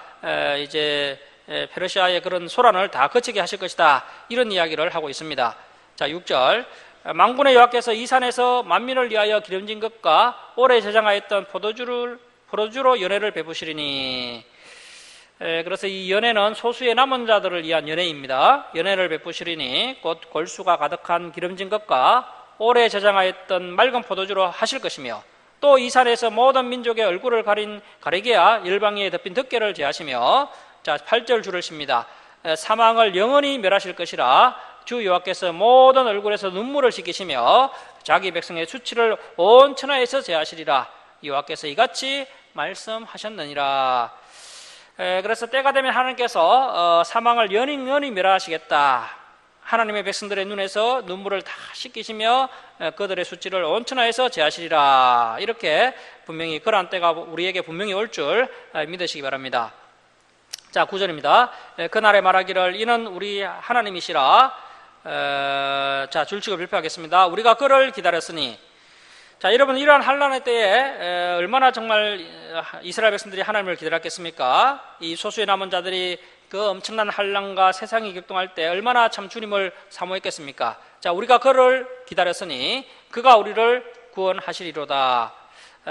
이제 페르시아의 그런 소란을 다 거치게 하실 것이다, 이런 이야기를 하고 있습니다. 자, 6절. 만군의 여호와께서 이 산에서 만민을 위하여 기름진 것과 오래 저장하였던 포도주로 연회를 베푸시리니. 그래서 이 연회는 소수의 남은 자들을 위한 연회입니다. 연회를 베푸시리니 곧 골수가 가득한 기름진 것과 오래 저장하였던 맑은 포도주로 하실 것이며, 또 이 산에서 모든 민족의 얼굴을 가리게 하여 열방에 덮인 덮개를 제하시며. 자, 8절 줄을 씁니다. 사망을 영원히 멸하실 것이라. 주 여호와께서 모든 얼굴에서 눈물을 씻기시며 자기 백성의 수치를 온 천하에서 제하시리라. 여호와께서 이같이 말씀하셨느니라. 그래서 때가 되면 하나님께서 사망을 영원히 멸하시겠다. 하나님의 백성들의 눈에서 눈물을 다 씻기시며 그들의 수치를 온 천하에서 제하시리라. 이렇게 분명히 그러한 때가 우리에게 분명히 올 줄 믿으시기 바랍니다. 자, 9절입니다. 그날에 말하기를 이는 우리 하나님이시라. 자, 줄치고 발표하겠습니다. 우리가 그를 기다렸으니. 자, 여러분, 이러한 환난의 때에 얼마나 정말 이스라엘 백성들이 하나님을 기다렸겠습니까? 이 소수의 남은 자들이 그 엄청난 환난과 세상이 격동할 때 얼마나 참 주님을 사모했겠습니까? 자, 우리가 그를 기다렸으니 그가 우리를 구원하시리로다.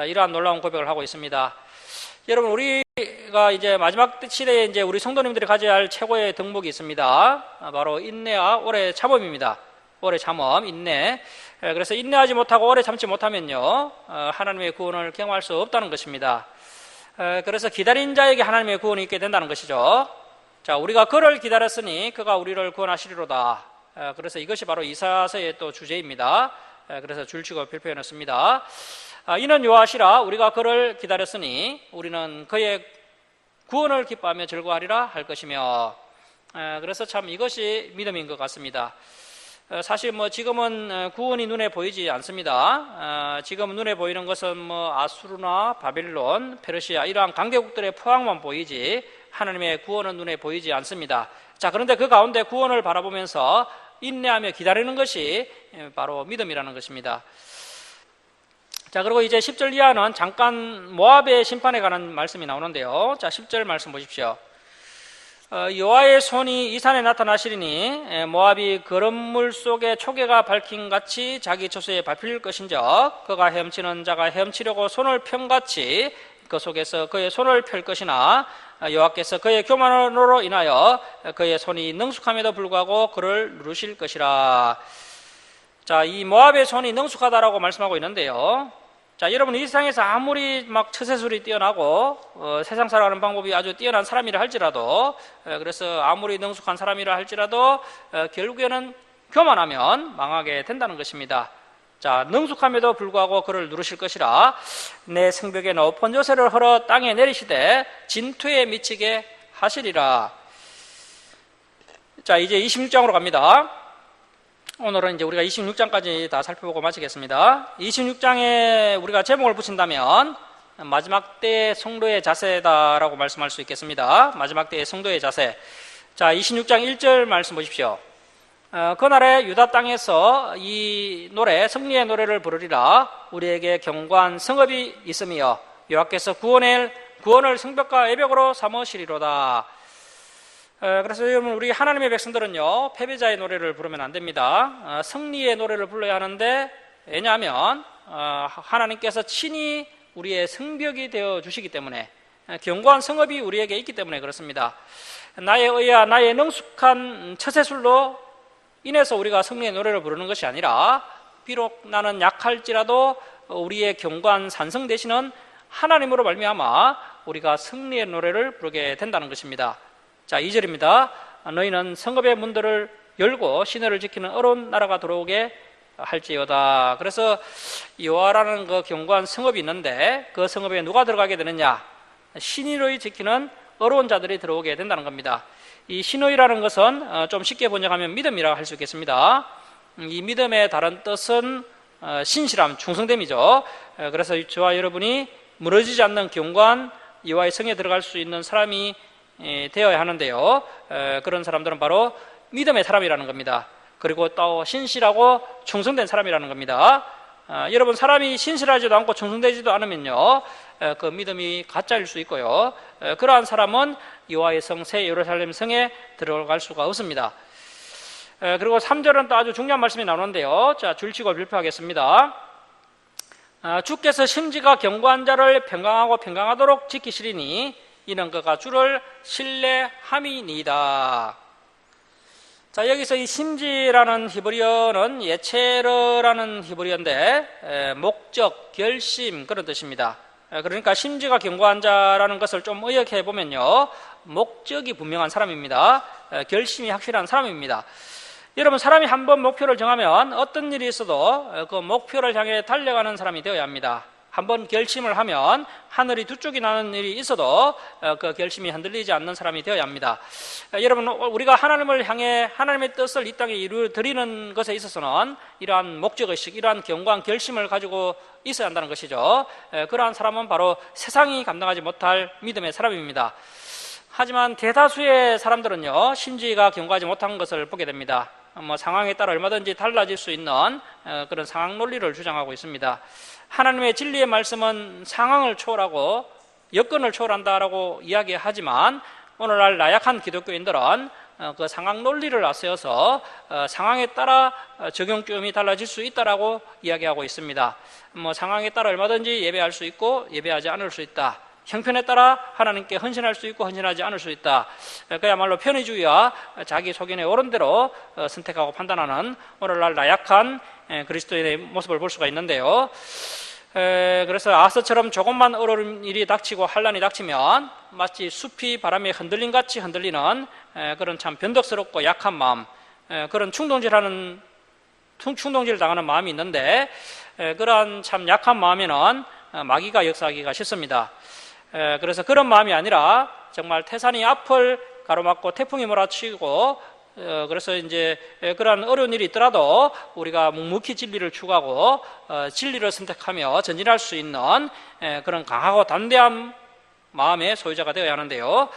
이러한 놀라운 고백을 하고 있습니다. 여러분, 우리가 이제 마지막 시대에 이제 우리 성도님들이 가져야 할 최고의 덕목이 있습니다. 바로 인내와 오래 참음입니다. 오래 참음, 인내. 그래서 인내하지 못하고 오래 참지 못하면요, 하나님의 구원을 경험할 수 없다는 것입니다. 그래서 기다린 자에게 하나님의 구원이 있게 된다는 것이죠. 자, 우리가 그를 기다렸으니 그가 우리를 구원하시리로다. 그래서 이것이 바로 이사야서의 또 주제입니다. 그래서 줄치고 발표해놨습니다. 이는 여호와시라. 우리가 그를 기다렸으니 우리는 그의 구원을 기뻐하며 즐거워하리라 할 것이며. 그래서 참 이것이 믿음인 것 같습니다. 사실 지금은 구원이 눈에 보이지 않습니다. 지금 눈에 보이는 것은 아수르나 바벨론, 페르시아 이러한 강대국들의 포악만 보이지 하나님의 구원은 눈에 보이지 않습니다. 자, 그런데 그 가운데 구원을 바라보면서 인내하며 기다리는 것이 바로 믿음이라는 것입니다. 자, 그리고 이제 10절 이하는 잠깐 모압의 심판에 관한 말씀이 나오는데요. 자, 10절 말씀 보십시오. 여호와의 손이 이 산에 나타나시리니 모압이 거름물 속에 초계가 밝힌 같이 자기 처소에 밟힐 것인적 그가 헤엄치는 자가 헤엄치려고 손을 편같이 그 속에서 그의 손을 펼 것이나 여호와께서 그의 교만으로 인하여 그의 손이 능숙함에도 불구하고 그를 누르실 것이라. 자, 이 모압의 손이 능숙하다라고 말씀하고 있는데요. 자, 여러분, 이 세상에서 아무리 처세술이 뛰어나고 세상 살아가는 방법이 아주 뛰어난 사람이라 할지라도, 그래서 아무리 능숙한 사람이라 할지라도 결국에는 교만하면 망하게 된다는 것입니다. 자, 능숙함에도 불구하고 그를 누르실 것이라. 내 성벽에 높은 요새를 헐어 땅에 내리시되 진투에 미치게 하시리라. 자, 이제 26장으로 갑니다. 오늘은 이제 우리가 26장까지 다 살펴보고 마치겠습니다. 26장에 우리가 제목을 붙인다면 마지막 때의 성도의 자세다라고 말씀할 수 있겠습니다. 마지막 때의 성도의 자세. 자, 26장 1절 말씀 보십시오. 그날에 유다 땅에서 이 노래, 승리의 노래를 부르리라. 우리에게 견고한 성읍이 있으며 여호와께서 구원을 성벽과 애벽으로 삼으시리로다. 그래서 여러분, 우리 하나님의 백성들은요, 패배자의 노래를 부르면 안 됩니다. 승리의 노래를 불러야 하는데, 왜냐하면 하나님께서 친히 우리의 성벽이 되어 주시기 때문에, 견고한 성읍이 우리에게 있기 때문에 그렇습니다. 나의 의와 나의 능숙한 처세술로 인해서 우리가 승리의 노래를 부르는 것이 아니라, 비록 나는 약할지라도 우리의 견고한 산성 되시는 하나님으로 말미암아 우리가 승리의 노래를 부르게 된다는 것입니다. 자, 2절입니다. 너희는 성읍의 문들을 열고 시내를 지키는 어려운 나라가 들어오게 할지어다. 그래서 여호와라는 그 견고한 성읍이 있는데 그 성읍에 누가 들어가게 되느냐? 신의를 지키는 어려운 자들이 들어오게 된다는 겁니다. 이 신의라는 것은 좀 쉽게 번역하면 믿음이라고 할 수 있겠습니다. 이 믿음의 다른 뜻은 신실함, 충성됨이죠. 그래서 저와 여러분이 무너지지 않는 견고한 여호와의 성에 들어갈 수 있는 사람이 되어야 하는데요. 그런 사람들은 바로 믿음의 사람이라는 겁니다. 그리고 또 신실하고 충성된 사람이라는 겁니다. 여러분, 사람이 신실하지도 않고 충성되지도 않으면요, 그 믿음이 가짜일 수 있고요. 그러한 사람은 여호와의 성, 새 예루살렘 성에 들어갈 수가 없습니다. 그리고 3절은 또 아주 중요한 말씀이 나오는데요. 자, 줄치고 발표하겠습니다. 주께서 심지가 견고한 자를 평강하고 평강하도록 지키시리니 이는 그가 주를 신뢰함이니이다. 자, 여기서 이 심지라는 히브리어는 예체르라는 히브리어인데 목적, 결심 그런 뜻입니다. 그러니까 심지가 견고한 자라는 것을 좀 의역해 보면요, 목적이 분명한 사람입니다. 결심이 확실한 사람입니다. 여러분, 사람이 한번 목표를 정하면 어떤 일이 있어도 그 목표를 향해 달려가는 사람이 되어야 합니다. 한번 결심을 하면 하늘이 두 쪽이 나는 일이 있어도 그 결심이 흔들리지 않는 사람이 되어야 합니다. 여러분, 우리가 하나님을 향해 하나님의 뜻을 이 땅에 이루어드리는 것에 있어서는 이러한 목적의식, 이러한 견고한 결심을 가지고 있어야 한다는 것이죠. 그러한 사람은 바로 세상이 감당하지 못할 믿음의 사람입니다. 하지만 대다수의 사람들은요, 심지가 견고하지 못한 것을 보게 됩니다. 상황에 따라 얼마든지 달라질 수 있는 그런 상황 논리를 주장하고 있습니다. 하나님의 진리의 말씀은 상황을 초월하고 여건을 초월한다라고 이야기하지만 오늘날 나약한 기독교인들은 그 상황 논리를 앞세워서 상황에 따라 적용점이 달라질 수 있다라고 이야기하고 있습니다. 상황에 따라 얼마든지 예배할 수 있고 예배하지 않을 수 있다. 형편에 따라 하나님께 헌신할 수 있고 헌신하지 않을 수 있다. 그야말로 편의주의와 자기 소견에 옳은 대로 선택하고 판단하는 오늘날 나약한 그리스도인의 모습을 볼 수가 있는데요. 그래서 아하스처럼 조금만 어려운 일이 닥치고 환란이 닥치면 마치 숲이 바람에 흔들린 같이 흔들리는 그런 참 변덕스럽고 약한 마음, 그런 충동질을 당하는 마음이 있는데, 그러한 참 약한 마음에는 마귀가 역사하기가 쉽습니다. 그래서 그런 마음이 아니라 정말 태산이 앞을 가로막고 태풍이 몰아치고 그래서 이제 그러한 어려운 일이 있더라도 우리가 묵묵히 진리를 추구하고 진리를 선택하며 전진할 수 있는 그런 강하고 담대한 마음의 소유자가 되어야 하는데요.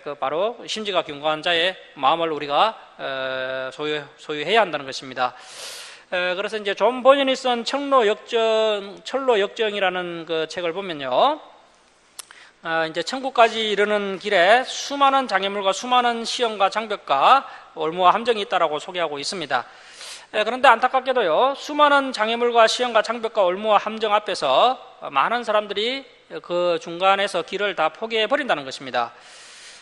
그 바로 심지가 견고한 자의 마음을 우리가 소유해야 한다는 것입니다. 그래서 이제 존 버전이 쓴 철로 역정이라는 그 책을 보면요, 이제 천국까지 이르는 길에 수많은 장애물과 수많은 시험과 장벽과 올무와 함정이 있다라고 소개하고 있습니다. 그런데 안타깝게도요, 수많은 장애물과 시험과 장벽과 올무와 함정 앞에서 많은 사람들이 그 중간에서 길을 다 포기해 버린다는 것입니다.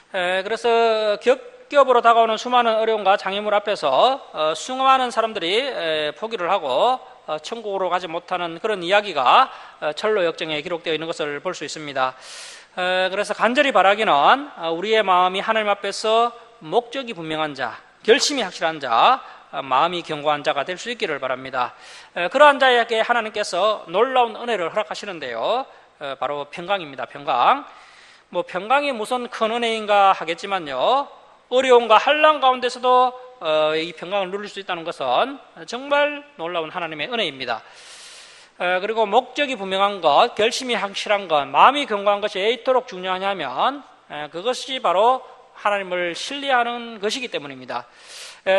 그래서 겹겹으로 다가오는 수많은 어려움과 장애물 앞에서 수많은 사람들이 포기를 하고 천국으로 가지 못하는 그런 이야기가 철로 역정에 기록되어 있는 것을 볼 수 있습니다. 그래서 간절히 바라기는 우리의 마음이 하나님 앞에서 목적이 분명한 자, 결심이 확실한 자, 마음이 견고한 자가 될 수 있기를 바랍니다. 그러한 자에게 하나님께서 놀라운 은혜를 허락하시는데요, 바로 평강입니다. 평강. 평강이 무슨 큰 은혜인가 하겠지만요, 어려움과 환난 가운데서도 이 평강을 누릴 수 있다는 것은 정말 놀라운 하나님의 은혜입니다. 그리고 목적이 분명한 것, 결심이 확실한 것, 마음이 견고한 것이 왜 이토록 중요하냐면 그것이 바로 하나님을 신뢰하는 것이기 때문입니다.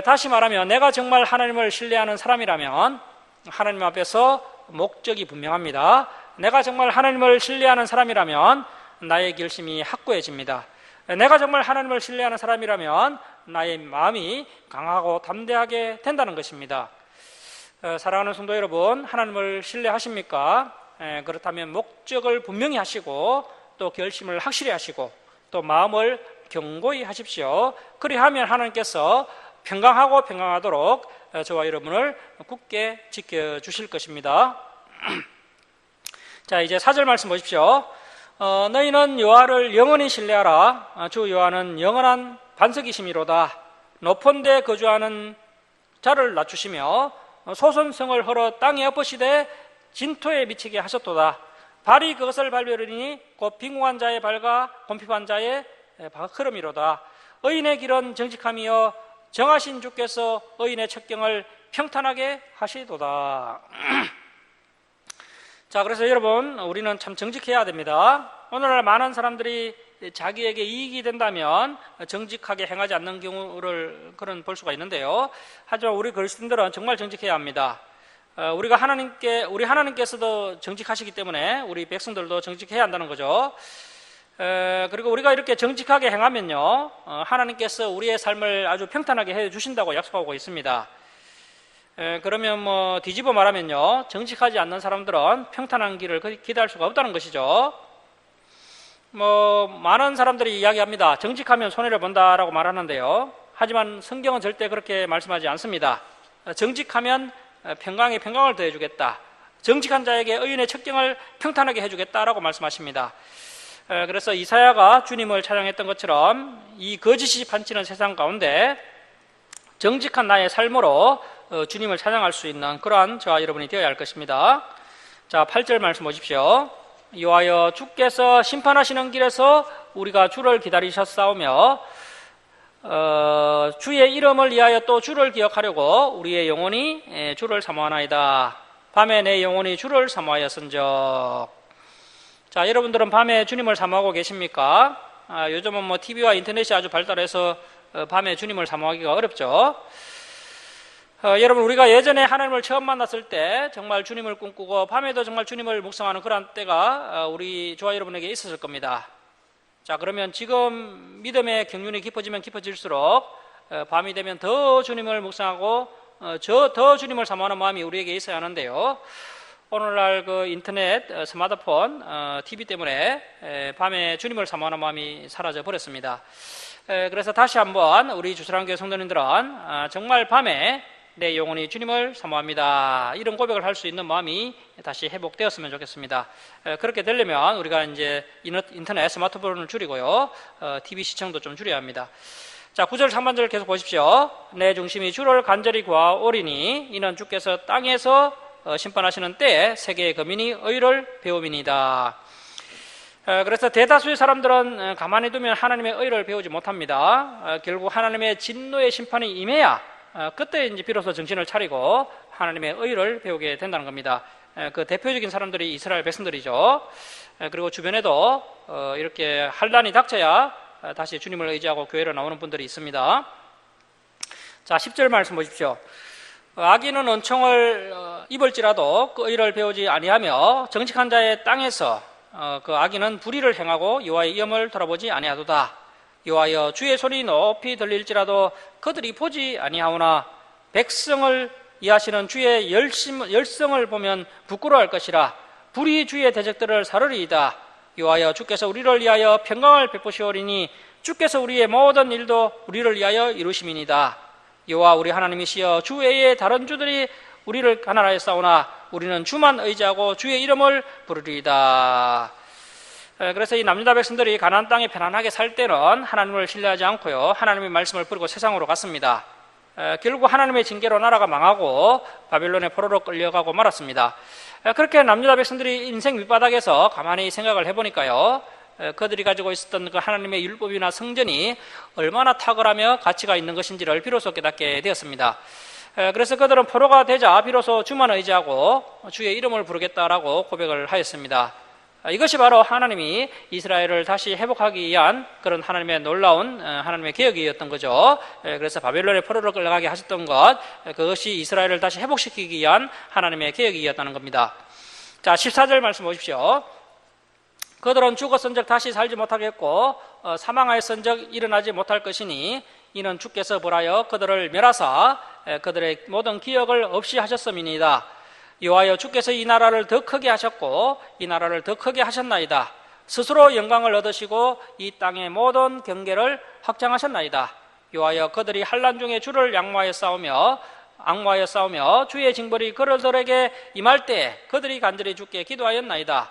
다시 말하면 내가 정말 하나님을 신뢰하는 사람이라면 하나님 앞에서 목적이 분명합니다. 내가 정말 하나님을 신뢰하는 사람이라면 나의 결심이 확고해집니다. 내가 정말 하나님을 신뢰하는 사람이라면 나의 마음이 강하고 담대하게 된다는 것입니다. 사랑하는 성도 여러분, 하나님을 신뢰하십니까? 그렇다면 목적을 분명히 하시고 또 결심을 확실히 하시고 또 마음을 견고히 하십시오. 그리하면 하나님께서 평강하고 평강하도록 저와 여러분을 굳게 지켜주실 것입니다. 자, 이제 4절 말씀 보십시오. 너희는 여호와를 영원히 신뢰하라. 주 여호와는 영원한 반석이심이로다. 높은 데 거주하는 자를 낮추시며 소선성을 헐어 땅에 엎으시되 진토에 미치게 하셨도다. 발이 그것을 밟으리니 곧 빈궁한 자의 발과 곰핍한 자의 걸음이로다. 의인의 길은 정직함이여 정하신 주께서 의인의 첩경을 평탄하게 하시도다. 자, 그래서 여러분, 우리는 참 정직해야 됩니다. 오늘날 많은 사람들이 자기에게 이익이 된다면 정직하게 행하지 않는 경우를 볼 수가 있는데요. 하지만 우리 그리스도인들은 정말 정직해야 합니다. 우리 하나님께서도 정직하시기 때문에 우리 백성들도 정직해야 한다는 거죠. 그리고 우리가 이렇게 정직하게 행하면요, 하나님께서 우리의 삶을 아주 평탄하게 해 주신다고 약속하고 있습니다. 그러면 뒤집어 말하면요, 정직하지 않는 사람들은 평탄한 길을 기대할 수가 없다는 것이죠. 많은 사람들이 이야기합니다. 정직하면 손해를 본다라고 말하는데요. 하지만 성경은 절대 그렇게 말씀하지 않습니다. 정직하면 평강에 평강을 더해주겠다. 정직한 자에게 의인의 척경을 평탄하게 해주겠다라고 말씀하십니다. 그래서 이사야가 주님을 찬양했던 것처럼 이 거짓이 판치는 세상 가운데 정직한 나의 삶으로 주님을 찬양할 수 있는 그러한 저와 여러분이 되어야 할 것입니다. 자, 8절 말씀 보십시오. 여호와여, 주께서 심판하시는 길에서 우리가 주를 기다리셨사오며 주의 이름을 위하여 또 주를 기억하려고 우리의 영혼이 주를 사모하나이다. 밤에 내 영혼이 주를 사모하였은즉. 자, 여러분들은 밤에 주님을 사모하고 계십니까? 요즘은 TV와 인터넷이 아주 발달해서 밤에 주님을 사모하기가 어렵죠. 여러분, 우리가 예전에 하나님을 처음 만났을 때 정말 주님을 꿈꾸고 밤에도 정말 주님을 묵상하는 그런 때가 우리 저와 여러분에게 있었을 겁니다. 자, 그러면 지금 믿음의 경륜이 깊어지면 깊어질수록 밤이 되면 더 주님을 묵상하고 더 주님을 사모하는 마음이 우리에게 있어야 하는데요. 오늘날 그 인터넷, 스마트폰, TV 때문에 밤에 주님을 사모하는 마음이 사라져 버렸습니다. 그래서 다시 한번 우리 주사랑교회 성도님들은 정말 밤에 내 영혼이 주님을 사모합니다, 이런 고백을 할 수 있는 마음이 다시 회복되었으면 좋겠습니다. 그렇게 되려면 우리가 이제 인터넷, 스마트폰을 줄이고요, TV 시청도 좀 줄여야 합니다. 자, 9절 상반절 계속 보십시오. 내 중심이 주를 간절히 구하오리니 이는 주께서 땅에서 심판하시는 때에 세계의 거민이 의를 배움이니이다. 그래서 대다수의 사람들은 가만히 두면 하나님의 의를 배우지 못합니다. 결국 하나님의 진노의 심판이 임해야 그때 이제 비로소 정신을 차리고 하나님의 의를 배우게 된다는 겁니다. 그 대표적인 사람들이 이스라엘 백성들이죠. 그리고 주변에도 이렇게 환난이 닥쳐야 다시 주님을 의지하고 교회로 나오는 분들이 있습니다. 자, 10절 말씀 보십시오. 악인은 은총을 입을지라도 그 의를 배우지 아니하며 정직한 자의 땅에서 그 악인은 불의를 행하고 여호와의 위엄을 돌아보지 아니하도다. 여호와여, 주의 소리 높이 들릴지라도 그들이 보지 아니하오나 백성을 이하시는 주의 열성을 보면 부끄러워할 것이라. 불의 주의 대적들을 사르리이다. 여호와여, 주께서 우리를 위하여 평강을 베푸시오리니 주께서 우리의 모든 일도 우리를 위하여 이루심이니이다. 여호와 우리 하나님이시여, 주 외에 다른 주들이 우리를 가난하였사오나 우리는 주만 의지하고 주의 이름을 부르리이다. 그래서 이 남유다 백성들이 가나안 땅에 편안하게 살 때는 하나님을 신뢰하지 않고요, 하나님의 말씀을 버리고 세상으로 갔습니다. 결국 하나님의 징계로 나라가 망하고 바벨론의 포로로 끌려가고 말았습니다. 그렇게 남유다 백성들이 인생 밑바닥에서 가만히 생각을 해보니까요, 그들이 가지고 있었던 그 하나님의 율법이나 성전이 얼마나 탁월하며 가치가 있는 것인지를 비로소 깨닫게 되었습니다. 그래서 그들은 포로가 되자 비로소 주만 의지하고 주의 이름을 부르겠다라고 고백을 하였습니다. 이것이 바로 하나님이 이스라엘을 다시 회복하기 위한 그런 하나님의 놀라운 하나님의 계획이었던 거죠. 그래서 바벨론의 포로로 끌려가게 하셨던 것, 그것이 이스라엘을 다시 회복시키기 위한 하나님의 계획이었다는 겁니다. 자, 14절 말씀 보십시오. 그들은 죽었은즉 다시 살지 못하겠고 사망하였은즉 일어나지 못할 것이니 이는 주께서 벌하여 그들을 멸하사 그들의 모든 기억을 없이 하셨음이니이다. 여호와여, 주께서 이 나라를 더 크게 하셨고 이 나라를 더 크게 하셨나이다. 스스로 영광을 얻으시고 이 땅의 모든 경계를 확장하셨나이다. 여호와여, 그들이 환난 중에 주를 악마하여 싸우며 주의 징벌이 그들에게 임할 때 그들이 간절히 주께 기도하였나이다.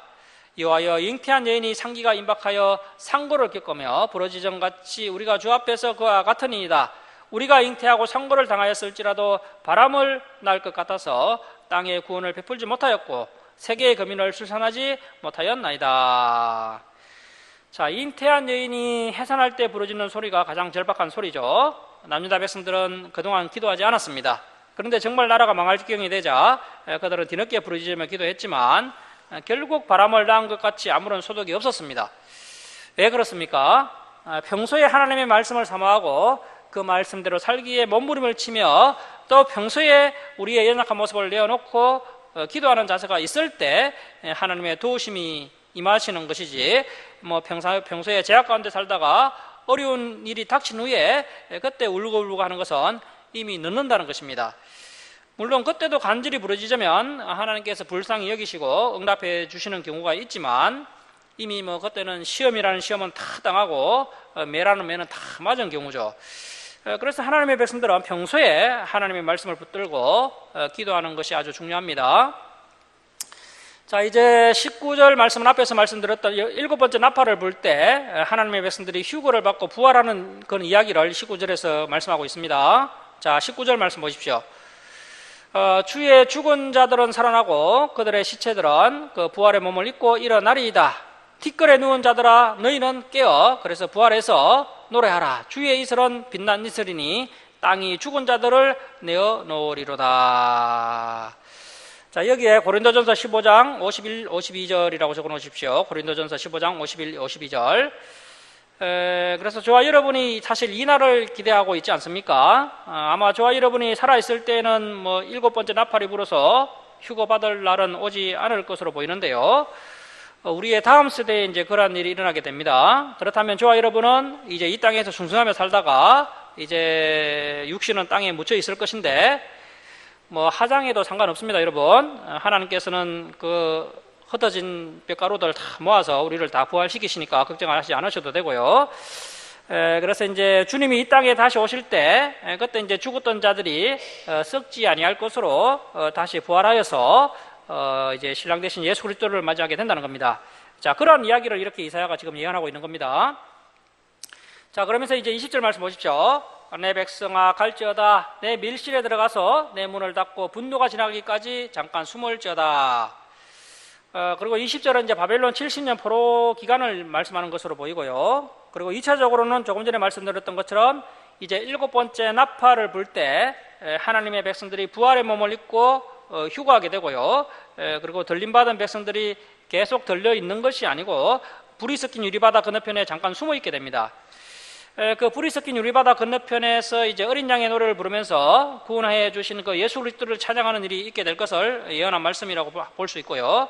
여호와여, 잉태한 여인이 상기가 임박하여 상고를 겪으며 부러지전같이 우리가 주 앞에서 그와 같으니이다. 우리가 잉태하고 상고를 당하였을지라도 바람을 날 것 같아서 땅의 구원을 베풀지 못하였고 세계의 거민을 출산하지 못하였나이다. 자, 잉태한 여인이 해산할 때 부러지는 소리가 가장 절박한 소리죠. 남유다 백성들은 그동안 기도하지 않았습니다. 그런데 정말 나라가 망할 지경이 되자 그들은 뒤늦게 부르짖으며 기도했지만 결국 바람을 낳은 것 같이 아무런 소득이 없었습니다. 왜 그렇습니까? 평소에 하나님의 말씀을 사모하고 그 말씀대로 살기에 몸부림을 치며 또 평소에 우리의 연약한 모습을 내어놓고 기도하는 자세가 있을 때 하나님의 도우심이 임하시는 것이지, 평소에 제약 가운데 살다가 어려운 일이 닥친 후에 그때 울고불고 하는 것은 이미 늦는다는 것입니다. 물론 그때도 간절히 부르짖으면 하나님께서 불쌍히 여기시고 응답해 주시는 경우가 있지만, 이미 그때는 시험이라는 시험은 다 당하고 매라는 매는 다 맞은 경우죠. 그래서 하나님의 백성들은 평소에 하나님의 말씀을 붙들고 기도하는 것이 아주 중요합니다. 자, 이제 19절 말씀은 앞에서 말씀드렸던 7번째 나팔을 불 때 하나님의 백성들이 휴거를 받고 부활하는 그런 이야기를 19절에서 말씀하고 있습니다. 자, 19절 말씀 보십시오. 주의 죽은 자들은 살아나고 그들의 시체들은 그 부활의 몸을 입고 일어나리이다. 티끌에 누운 자들아 너희는 깨어 그래서 부활해서 노래하라. 주의 이슬은 빛난 이슬이니 땅이 죽은 자들을 내어 놓으리로다. 자, 여기에 고린도전서 15장 51, 52절이라고 적어 놓으십시오. 고린도전서 15장 51, 52절. 그래서 저와 여러분이 사실 이 날을 기대하고 있지 않습니까? 아마 저와 여러분이 살아있을 때는 7번째 나팔이 불어서 휴거받을 날은 오지 않을 것으로 보이는데요. 우리의 다음 세대에 이제 그러한 일이 일어나게 됩니다. 그렇다면 저와 여러분은 이제 이 땅에서 순수하며 살다가 이제 육신은 땅에 묻혀 있을 것인데, 하장해도 상관없습니다, 여러분. 하나님께서는 그 흩어진 뼈가루들 다 모아서 우리를 다 부활시키시니까 걱정하지 않으셔도 되고요. 그래서 이제 주님이 이 땅에 다시 오실 때, 그때 이제 죽었던 자들이 썩지 아니할 것으로 다시 부활하여서 이제 신랑 대신 예수 그리스도를 맞이하게 된다는 겁니다. 자, 그런 이야기를 이렇게 이사야가 지금 예언하고 있는 겁니다. 자, 그러면서 이제 20절 말씀 보십시오. 내 백성아 갈지어다. 내 밀실에 들어가서 내 문을 닫고 분노가 지나기까지 잠깐 숨을지어다. 그리고 20절은 이제 바벨론 70년 포로 기간을 말씀하는 것으로 보이고요. 그리고 2차적으로는 조금 전에 말씀드렸던 것처럼 이제 7번째 나팔을 불 때 하나님의 백성들이 부활의 몸을 입고 휴거하게 되고요. 그리고 들림받은 백성들이 계속 들려 있는 것이 아니고 불이 섞인 유리바다 건너편에 잠깐 숨어 있게 됩니다. 그 불이 섞인 유리바다 건너편에서 이제 어린 양의 노래를 부르면서 구원해 주신 그 예수 그리스도를 찬양하는 일이 있게 될 것을 예언한 말씀이라고 볼 수 있고요.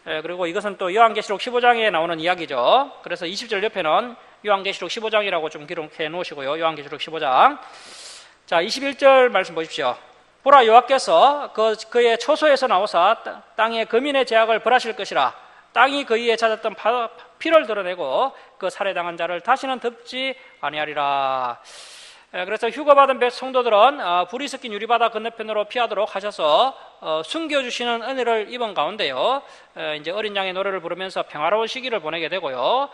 그리고 이것은 또 요한계시록 15장에 나오는 이야기죠. 그래서 20절 옆에는 요한계시록 15장이라고 좀 기록해 놓으시고요. 요한계시록 15장. 자, 21절 말씀 보십시오. 보라, 여호와께서 그의 초소에서 나오사 땅의 거민의 제약을 벌하실 것이라. 땅이 그 위에 찾았던 피를 드러내고 그 살해당한 자를 다시는 덮지 아니하리라. 그래서 휴거받은 성도들은 불이 섞인 유리바다 건너편으로 피하도록 하셔서 숨겨주시는 은혜를 입은 가운데요, 이제 어린 양의 노래를 부르면서 평화로운 시기를 보내게 되고요.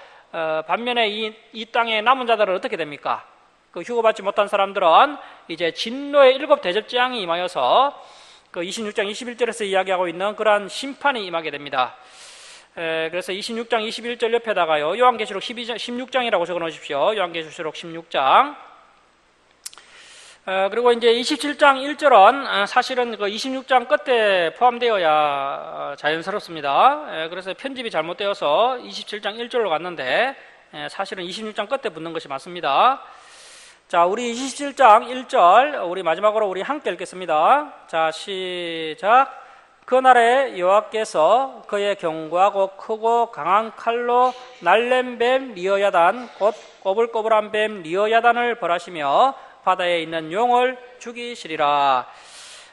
반면에 이 땅의 남은 자들은 어떻게 됩니까? 그 휴거받지 못한 사람들은 이제 진노의 7 대접재앙이 임하여서 그 26장 21절에서 이야기하고 있는 그러한 심판이 임하게 됩니다. 그래서 26장 21절 옆에다가요, 요한계시록 16장이라고 적어 놓으십시오. 요한계시록 16장. 그리고 이제 27장 1절은 사실은 그 26장 끝에 포함되어야 자연스럽습니다. 그래서 편집이 잘못되어서 27장 1절로 갔는데 사실은 26장 끝에 붙는 것이 맞습니다. 자, 우리 27장 1절 우리 마지막으로 우리 함께 읽겠습니다. 자, 시작. 그날에 여호와께서 그의 견고하고 크고 강한 칼로 날랜 뱀 리어야단 곧 꼬불꼬불한 뱀 리어야단을 벌하시며 바다에 있는 용을 죽이시리라.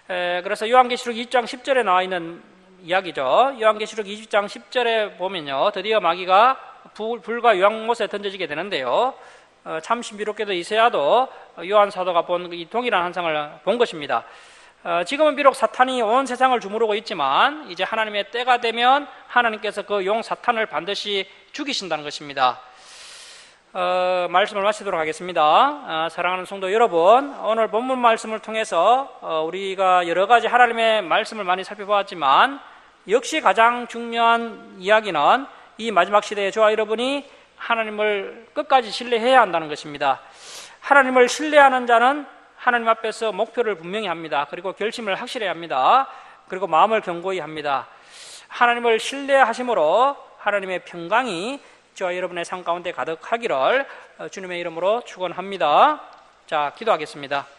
그래서 요한계시록 20장 10절에 나와 있는 이야기죠. 요한계시록 20장 10절에 보면요, 드디어 마귀가 불과 유황못에 던져지게 되는데요, 참 신비롭게도 이사야도 요한 사도가 본 이 동일한 환상을 본 것입니다. 지금은 비록 사탄이 온 세상을 주무르고 있지만 이제 하나님의 때가 되면 하나님께서 그 용 사탄을 반드시 죽이신다는 것입니다. 말씀을 마치도록 하겠습니다. 사랑하는 성도 여러분, 오늘 본문 말씀을 통해서 우리가 여러 가지 하나님의 말씀을 많이 살펴보았지만 역시 가장 중요한 이야기는 이 마지막 시대에 저와 여러분이 하나님을 끝까지 신뢰해야 한다는 것입니다. 하나님을 신뢰하는 자는 하나님 앞에서 목표를 분명히 합니다. 그리고 결심을 확실히 합니다. 그리고 마음을 견고히 합니다. 하나님을 신뢰하심으로 하나님의 평강이 저와 여러분의 삶 가운데 가득하기를 주님의 이름으로 축원합니다. 자, 기도하겠습니다.